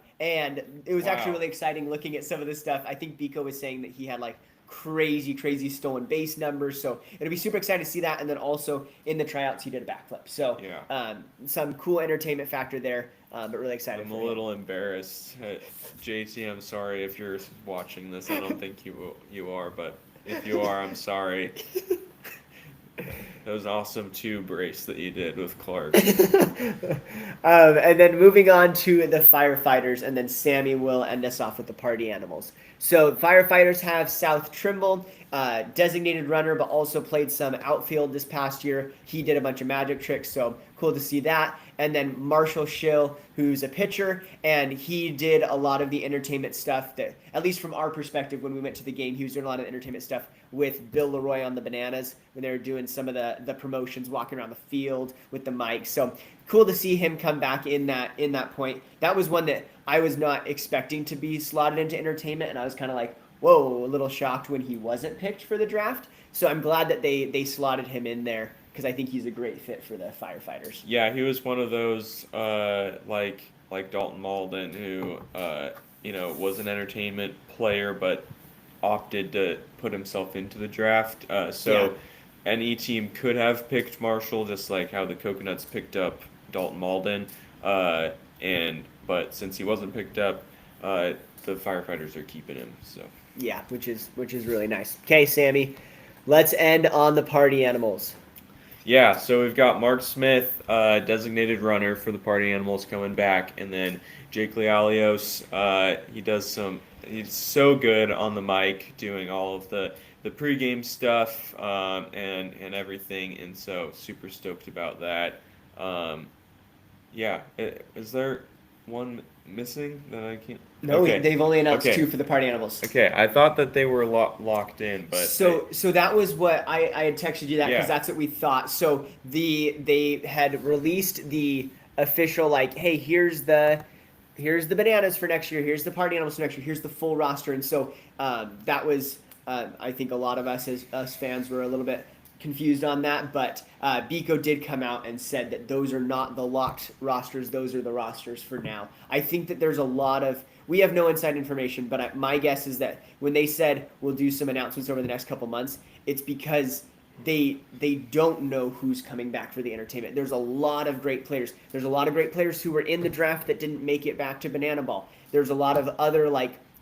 it was actually really exciting looking at some of this stuff. I think Biko was saying that he had like crazy stolen base numbers. So it'll be super exciting to see that. And then also in the tryouts, he did a backflip. So some cool entertainment factor there, but really excited. I'm a little embarrassed. JT, I'm sorry if you're watching this. I don't think you are, but if you are, I'm sorry. That was an awesome tube race that you did with Clark. And then moving on to the firefighters, and then Sammy will end us off with the party animals. So firefighters have South Trimble, designated runner, but also played some outfield this past year. He did a bunch of magic tricks, so cool to see that. And then Marshall Schill, who's a pitcher, and he did a lot of the entertainment stuff that, at least from our perspective, when we went to the game, he was doing a lot of entertainment stuff with Bill Leroy on the Bananas when they were doing some of the promotions, walking around the field with the mic. So cool to see him come back in that point. That was one that I was not expecting to be slotted into entertainment, and I was kind of like, whoa, a little shocked when he wasn't picked for the draft. So I'm glad that they slotted him in there, because I think he's a great fit for the firefighters. Yeah, he was one of those like Dalton Malden, who was an entertainment player but opted to put himself into the draft. Any team could have picked Marshall, just like how the Coconuts picked up Dalton Malden. But since he wasn't picked up, the firefighters are keeping him. So yeah, which is really nice. Okay, Sammy, let's end on the party animals. Yeah, so we've got Mark Smith, designated runner for the party animals, coming back, and then Jake Lealios. He's so good on the mic, doing all of the pregame stuff and everything, and so super stoked about that. Is there one missing that I can't? No, okay. They've only announced 2 for the party animals. Okay, I thought that they were locked in, but so that was what I had texted you that, because that's what we thought. So they had released the official, like, hey, here's the Bananas for next year, here's the party animals for next year, here's the full roster, and so that was I think a lot of us fans were a little bit confused on that, but Biko did come out and said that those are not the locked rosters, those are the rosters for now. I think that there's a lot of, we have no inside information, but my guess is that when they said we'll do some announcements over the next couple months, it's because they don't know who's coming back for the entertainment. There's a lot of great players. There's a lot of great players who were in the draft that didn't make it back to Banana Ball. There's a lot of other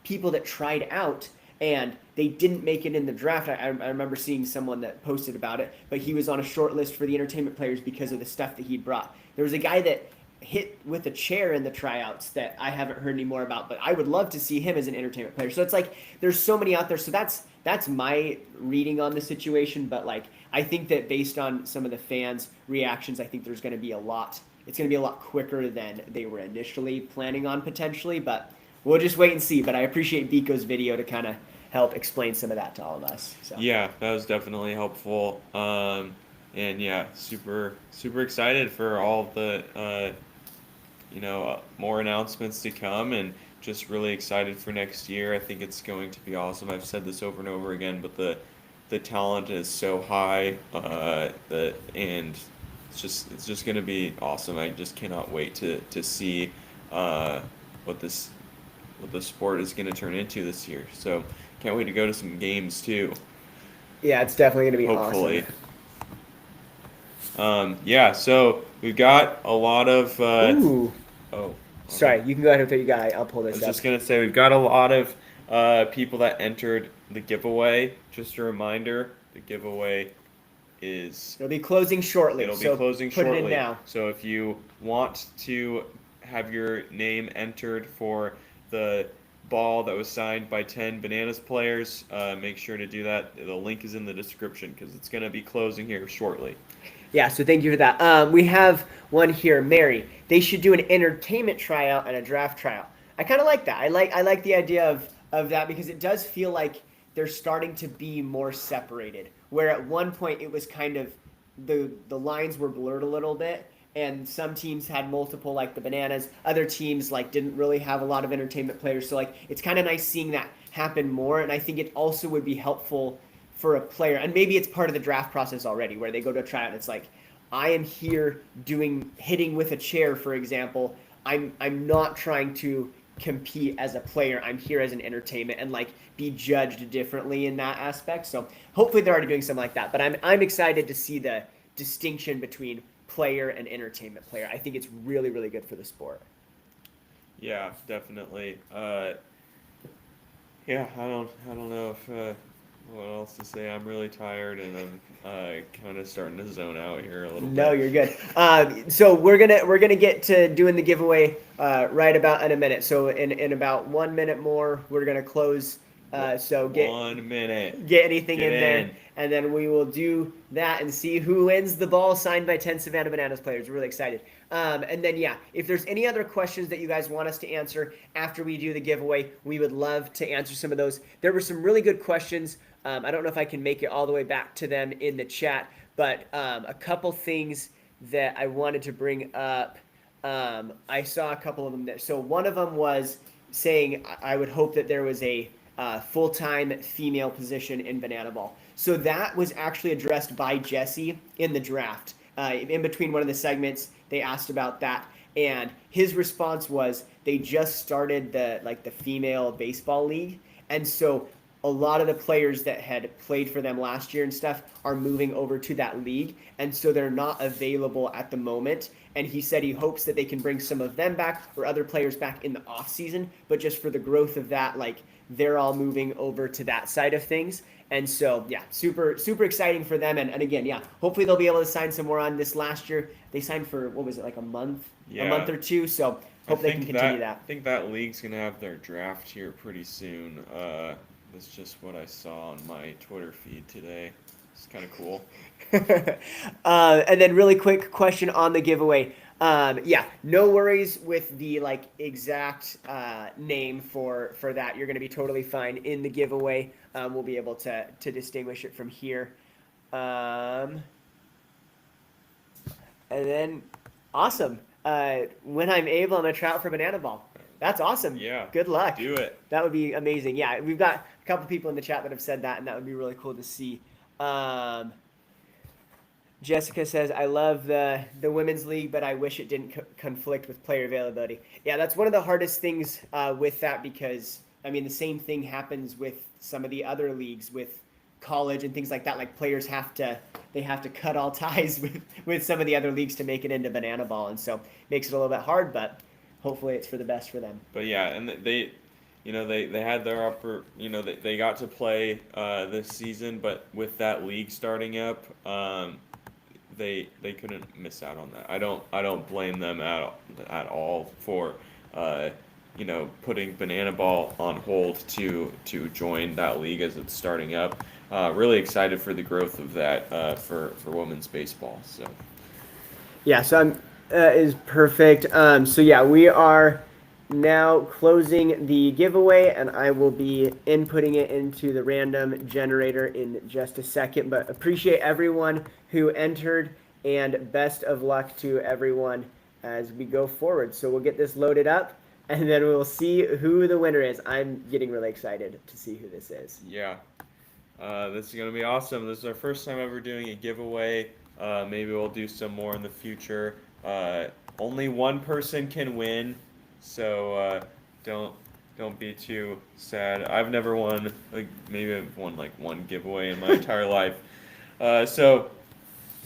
people that tried out and they didn't make it in the draft. I remember seeing someone that posted about it, but he was on a short list for the entertainment players because of the stuff that he brought. There was a guy that hit with a chair in the tryouts that I haven't heard any more about, but I would love to see him as an entertainment player. So it's like there's so many out there. So that's my reading on the situation, but I think that based on some of the fans' reactions, I think there's going to be it's going to be a lot quicker than they were initially planning on potentially, but we'll just wait and see. But I appreciate Biko's video to kind of help explain some of that to all of us. So. Yeah, that was definitely helpful. And yeah, super excited for all the more announcements to come, and just really excited for next year. I think it's going to be awesome. I've said this over and over again, but the talent is so high, and it's just going to be awesome. I just cannot wait to see what the sport is going to turn into this year. So can't wait to go to some games too. Yeah, it's definitely going to be hopefully awesome. So we've got a lot of sorry, you can go ahead with what you got. I'll pull this up. I was just going to say we've got a lot of people that entered the giveaway. Just a reminder, the giveaway it'll be closing shortly. It'll be closing shortly. Put it in now. So if you want to have your name entered for the ball that was signed by 10 Bananas players, make sure to do that. The link is in the description because it's going to be closing here shortly. Yeah, so thank you for that. We have one here, Mary. They should do an entertainment tryout and a draft tryout. I kind of like that. I like the idea of that, because it does feel like they're starting to be more separated. Where at one point it was kind of the lines were blurred a little bit, and some teams had multiple, like the Bananas. Other teams didn't really have a lot of entertainment players. So it's kind of nice seeing that happen more. And I think it also would be helpful for a player, and maybe it's part of the draft process already, where they go to a tryout and it's like, I am here hitting with a chair, for example. I'm not trying to compete as a player. I'm here as an entertainment and like be judged differently in that aspect. So hopefully they're already doing something like that. But I'm excited to see the distinction between player and entertainment player. I think it's really, really good for the sport. Yeah, definitely. Yeah, I don't know if what else to say. I'm really tired, and I'm kind of starting to zone out here a little No, bit. you're good. So we're gonna get to doing the giveaway right about in a minute. So in about 1 minute more, we're gonna close. So get 1 minute. get anything Get in there, in. and then we will do that and see who wins the ball signed by 10 Savannah Bananas players. We're really excited. And then, yeah, if there's any other questions that you guys want us to answer after we do the giveaway, we would love to answer some of those. There were some really good questions. I don't know if I can make it all the way back to them in the chat, but a couple things that I wanted to bring up. I saw a couple of them there. So one of them was saying I would hope that there was a full-time female position in banana ball. So that was actually addressed by Jesse in the draft. In between one of the segments, they asked about that, and his response was they just started the female baseball league, and so a lot of the players that had played for them last year and stuff are moving over to that league, and so they're not available at the moment. And he said he hopes that they can bring some of them back or other players back in the off season, but just for the growth of that, like they're all moving over to that side of things. And so, yeah, super exciting for them. And again, yeah, hopefully they'll be able to sign some more on this. Last year. They signed for, what was it, like a month or two. So hope they can continue that. I think that league's going to have their draft here pretty soon. That's just what I saw on my Twitter feed today. It's kind of cool. And then really quick question on the giveaway. Yeah, no worries with the like exact name for that. You're going to be totally fine in the giveaway. We'll be able to distinguish it from here. And then, awesome. When I'm able, I'm going to try out for banana ball. That's awesome. Yeah. Good luck. Do it. That would be amazing. Yeah, we've got a couple people in the chat that have said that, and that would be really cool to see. Jessica says, I love the women's league, but I wish it didn't conflict with player availability. Yeah, that's one of the hardest things with that because, I mean, the same thing happens with some of the other leagues with college and things like that. Like players have to cut all ties with some of the other leagues to make it into banana ball. And so it makes it a little bit hard, but hopefully it's for the best for them. But yeah, and they had their upper, they got to play this season, but with that league starting up, they couldn't miss out on that. I don't blame them at all for putting banana ball on hold to join that league as it's starting up. Really excited for the growth of that for women's baseball. So yeah, so is perfect. So yeah, we are now closing the giveaway, and I will be inputting it into the random generator in just a second. But appreciate everyone who entered, and best of luck to everyone as we go forward. So we'll get this loaded up, and then we'll see who the winner is. I'm getting really excited to see who this is. Yeah, this is gonna be awesome. This is our first time ever doing a giveaway. Maybe we'll do some more in the future. Only one person can win. So don't be too sad. I've never won, maybe I've won like one giveaway in my entire life. So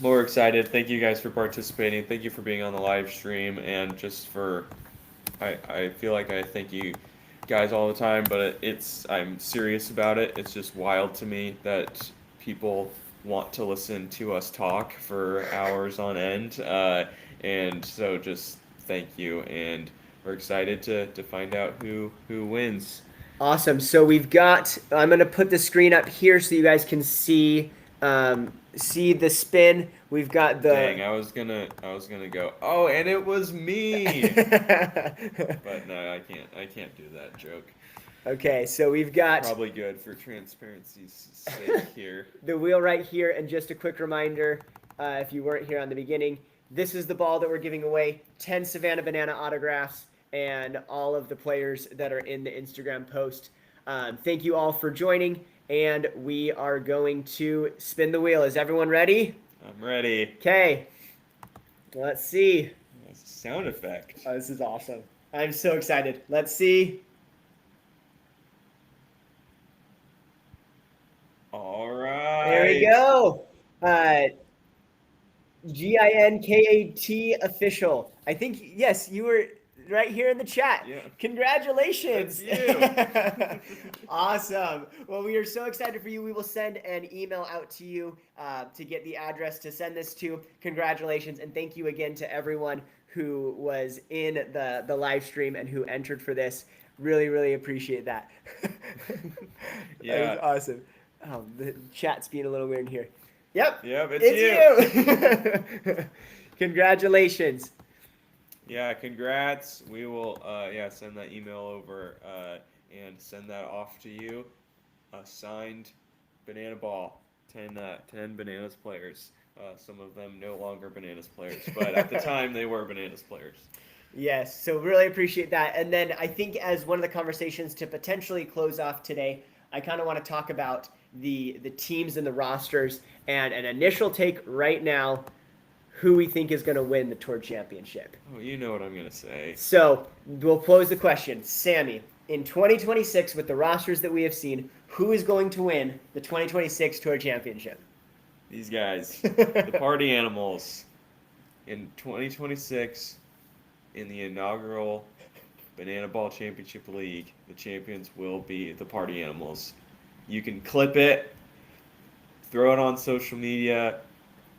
more excited. Thank you guys for participating. Thank you for being on the live stream, and just I feel like I thank you guys all the time, but I'm serious about it. It's just wild to me that people want to listen to us talk for hours on end. And so just thank you, and we're excited to find out who wins. Awesome. So I'm going to put the screen up here so you guys can see the spin. We've got the. Dang, I was gonna go. Oh, and it was me. But no, I can't do that joke. Okay, so we've got probably good for transparency's sake here. The wheel right here, and just a quick reminder, if you weren't here on the beginning, this is the ball that we're giving away. 10 Savannah Banana autographs, and all of the players that are in the Instagram post. Thank you all for joining, and we are going to spin the wheel. Is everyone ready? I'm ready. Okay. Let's see. That's a sound effect. Oh, this is awesome. I'm so excited. Let's see. All right. There we go. GINKAT official. I think, yes, you were right here in the chat. Yeah. Congratulations. That's you. Awesome. Well, we are so excited for you. We will send an email out to you to get the address to send this to. Congratulations. And thank you again to everyone who was in the live stream and who entered for this. Really, really appreciate that. Yeah. That was awesome. The chat's being a little weird here. Yep. Yep, it's you. Congratulations. Yeah, congrats. We will send that email over and send that off to you. A signed banana ball. 10 Bananas players. Some of them no longer Bananas players, but at the time they were Bananas players. Yes, so really appreciate that. And then I think as one of the conversations to potentially close off today, I kind of want to talk about the teams and the rosters and an initial take right now, who we think is going to win the Tour Championship. Oh, you know what I'm going to say. So we'll pose the question. Sammy, in 2026, with the rosters that we have seen, who is going to win the 2026 Tour Championship? These guys, the Party Animals. In 2026, in the inaugural Banana Ball Championship League, the champions will be the Party Animals. You can clip it, throw it on social media.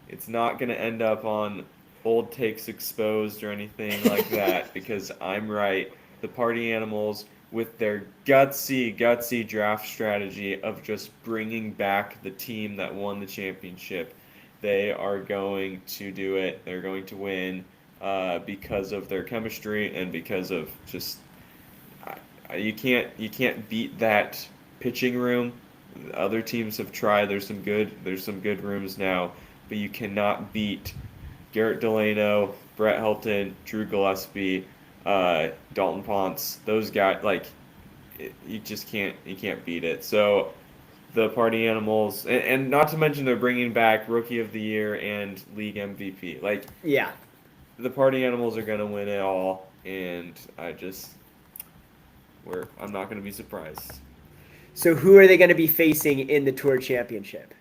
It's not going to end up on Old Takes Exposed or anything like that because I'm right. The Party Animals, with their gutsy draft strategy of just bringing back the team that won the championship, they are going to do it. They're going to win because of their chemistry and because of just you can't beat that pitching room. Other teams have tried. There's some good rooms now, but you cannot beat Garrett Delano, Brett Helton, Drew Gillespie, Dalton Ponce. Those guys, you just can't beat it. So the Party Animals, and not to mention they're bringing back Rookie of the Year and League MVP. Yeah, the Party Animals are gonna win it all, and I'm not gonna be surprised. So who are they going to be facing in the Tour Championship?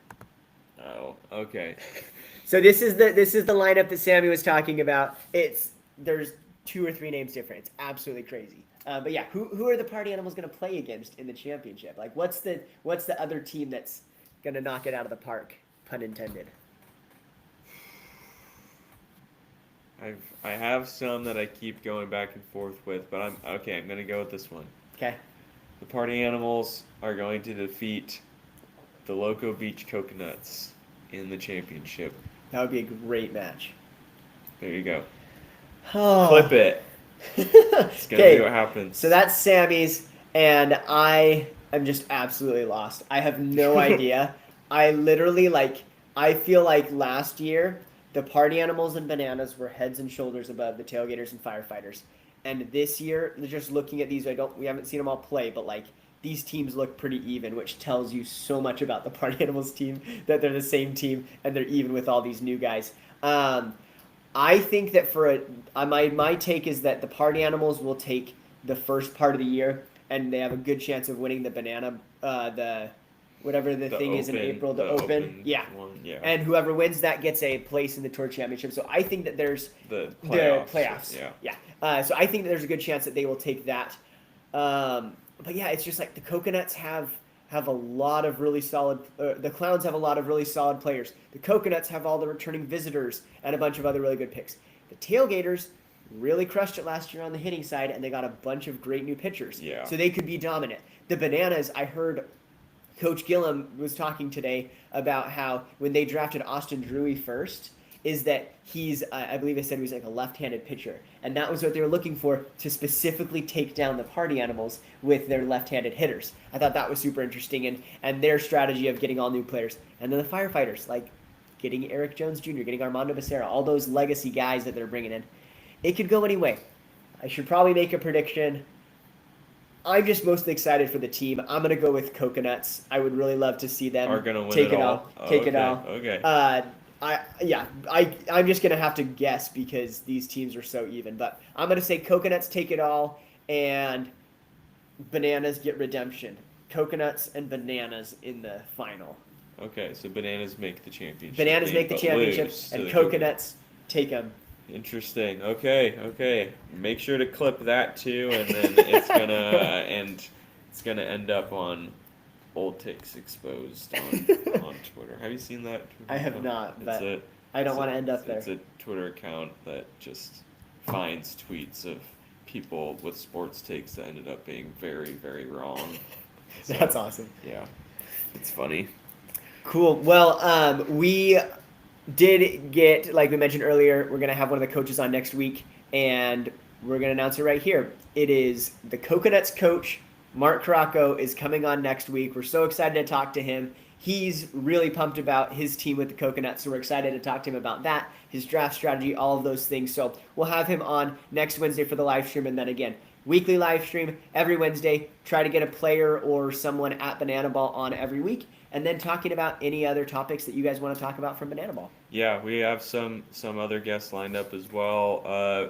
Oh, okay. So this is the lineup that Sammy was talking about. There's 2 or 3 names different. It's absolutely crazy. But yeah, who are the Party Animals going to play against in the championship? What's the other team that's going to knock it out of the park? Pun intended. I have some that I keep going back and forth with, but I'm going to go with this one. Okay. The Party Animals are going to defeat the Loco Beach Coconuts in the championship. That would be a great match. There you go. Oh. Clip it. It's going to be what happens. So that's Sammy's, and I am just absolutely lost. I have no idea. I literally, I feel like last year, the Party Animals and Bananas were heads and shoulders above the Tailgaters and Firefighters. And this year, just looking at these, we haven't seen them all play, but these teams look pretty even, which tells you so much about the Party Animals team, that they're the same team and they're even with all these new guys. I think that my take is that the Party Animals will take the first part of the year, and they have a good chance of winning the banana, whatever the thing is in April, the Open. Yeah. One, yeah. And whoever wins that gets a place in the Tour Championship. So I think that there's the playoffs. Yeah. So I think that there's a good chance that they will take that. But yeah, it's just the Coconuts have a lot of really solid. The Clowns have a lot of really solid players. The Coconuts have all the returning visitors and a bunch of other really good picks. The Tailgaters really crushed it last year on the hitting side, and they got a bunch of great new pitchers. Yeah. So they could be dominant. The Bananas, I heard Coach Gillum was talking today about how when they drafted Austin Drewy first, is that he's, I believe they said he was a left-handed pitcher. And that was what they were looking for to specifically take down the Party Animals with their left-handed hitters. I thought that was super interesting, and their strategy of getting all new players. And then the Firefighters, getting Eric Jones Jr., getting Armando Becerra, all those legacy guys that they're bringing in. It could go any way. I should probably make a prediction. I'm just mostly excited for the team. I'm going to go with Coconuts. I would really love to see them are going to win take it all. Take it all. Okay. I'm just gonna have to guess because these teams are so even. But I'm gonna say Coconuts take it all, and Bananas get redemption. Coconuts and Bananas in the final. Okay, so Bananas make the championship. Bananas game, make the but championship, lose to and the Coconuts take them. Interesting. Okay. Make sure to clip that too, and then it's gonna end up on Old Takes Exposed on Twitter. Have you seen that? I have not, but I don't want to end up there. It's a Twitter account that just finds tweets of people with sports takes that ended up being very, very wrong. So, That's awesome. Yeah, it's funny. Cool. Well, we did get, like we mentioned earlier, we're going to have one of the coaches on next week, and we're going to announce it right here. It is the Coconuts coach, Mark Caracco, is coming on next week. We're so excited to talk to him. He's really pumped about his team with the Coconuts, so we're excited to talk to him about that, his draft strategy, all of those things. So we'll have him on next Wednesday for the live stream, and then again, weekly live stream every Wednesday. Try to get a player or someone at Banana Ball on every week, and then talking about any other topics that you guys want to talk about from Banana Ball. Yeah, we have some other guests lined up as well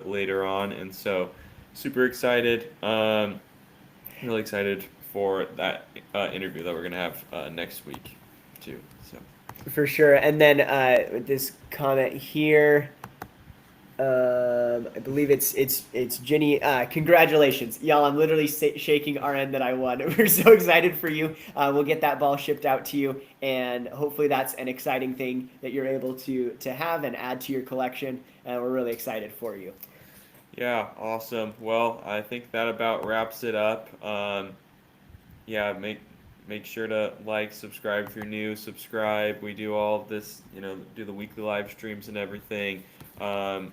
later on, and so super excited. Really excited for that interview that we're gonna have next week too. So for sure. And then this comment here. I believe it's Jenny. Congratulations, y'all! I'm literally shaking our end that I won. We're so excited for you. We'll get that ball shipped out to you, and hopefully that's an exciting thing that you're able to have and add to your collection. And we're really excited for you. yeah, awesome. Well, I think that about wraps it up. Yeah, make sure to like, subscribe if you're new. Subscribe. We do all of this, do the weekly live streams and everything. And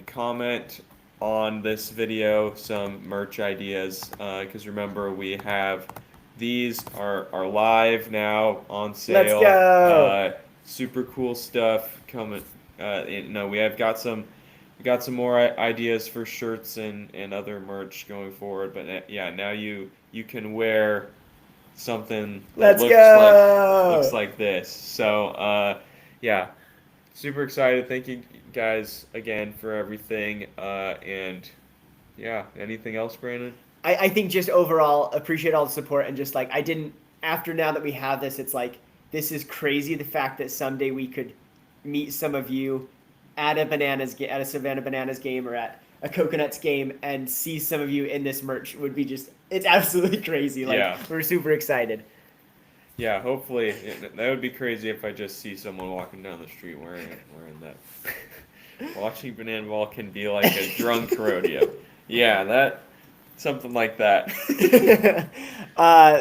comment on this video some merch ideas, because remember, we have these are live now on sale. Let's go. Super cool stuff coming. We have got some more ideas for shirts and other merch going forward. But yeah, now you can wear something that looks like this. So yeah, super excited. Thank you guys again for everything. And yeah, anything else, Brandon? I think just overall appreciate all the support, and just like after now that we have this, it's like this is crazy, the fact that someday we could meet some of you at a Savannah Bananas game or at a Coconuts game and see some of you in this merch would be it's absolutely crazy. Like, yeah. We're super excited. Yeah, hopefully that would be crazy if I just see someone walking down the street wearing that. Watching Banana Ball can be like a drunk rodeo. Yeah, something like that.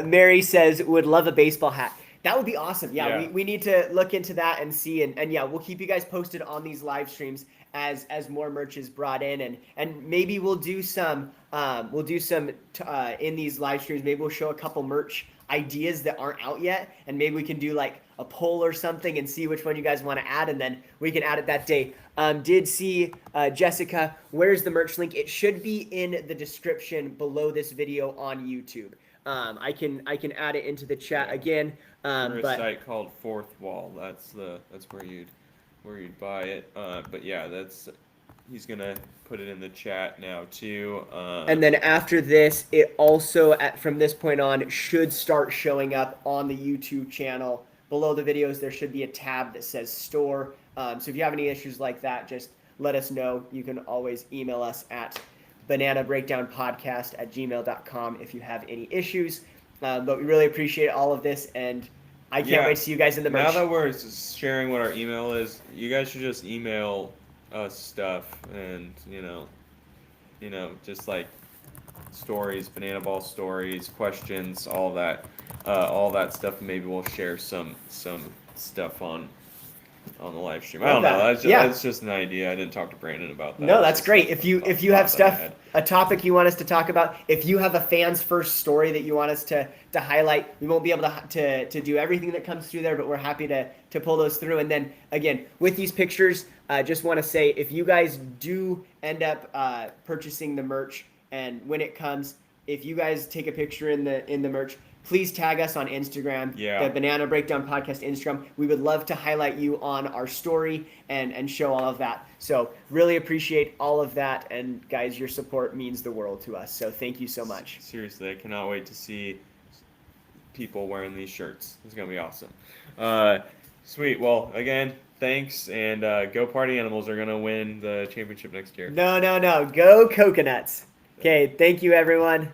Mary says would love a baseball hat. That would be awesome. Yeah. Yeah. We need to look into that and see, and yeah, we'll keep you guys posted on these live streams as more merch is brought in, and maybe we'll do some in these live streams. Maybe we'll show a couple merch ideas that aren't out yet, and maybe we can do like a poll or something and see which one you guys want to add, and then we can add it that day. Did see Jessica, where's the merch link? It should be in the description below this video on YouTube. I can add it into the chat again. Or a site called Fourth Wall. That's where you'd buy it. But yeah, he's gonna put it in the chat now too. And then after this, it also from this point on should start showing up on the YouTube channel. Below the videos, there should be a tab that says store. So if you have any issues like that, just let us know. You can always email us at bananabreakdownpodcast@gmail.com if you have any issues. But we really appreciate all of this, and I can't wait to see you guys in the merch. Now that we're sharing what our email is, you guys should just email us stuff, and just like stories, Banana Ball stories, questions, all that stuff. And maybe we'll share some stuff on the live stream. I don't know. That's just an idea. I didn't talk to Brandon about that. No, that's great. If you have stuff, a topic you want us to talk about, if you have a fan's first story that you want us to highlight, we won't be able to do everything that comes through there, but we're happy to pull those through. And then again, with these pictures, just want to say, if you guys do end up purchasing the merch, and when it comes, if you guys take a picture in the merch, please tag us on Instagram, the Banana Breakdown Podcast Instagram. We would love to highlight you on our story and show all of that. So really appreciate all of that. And guys, your support means the world to us. So thank you so much. Seriously, I cannot wait to see people wearing these shirts. It's going to be awesome. Sweet. Well, again, thanks. And Go Party Animals are going to win the championship next year. No. Go Coconuts. Okay. Thank you, everyone.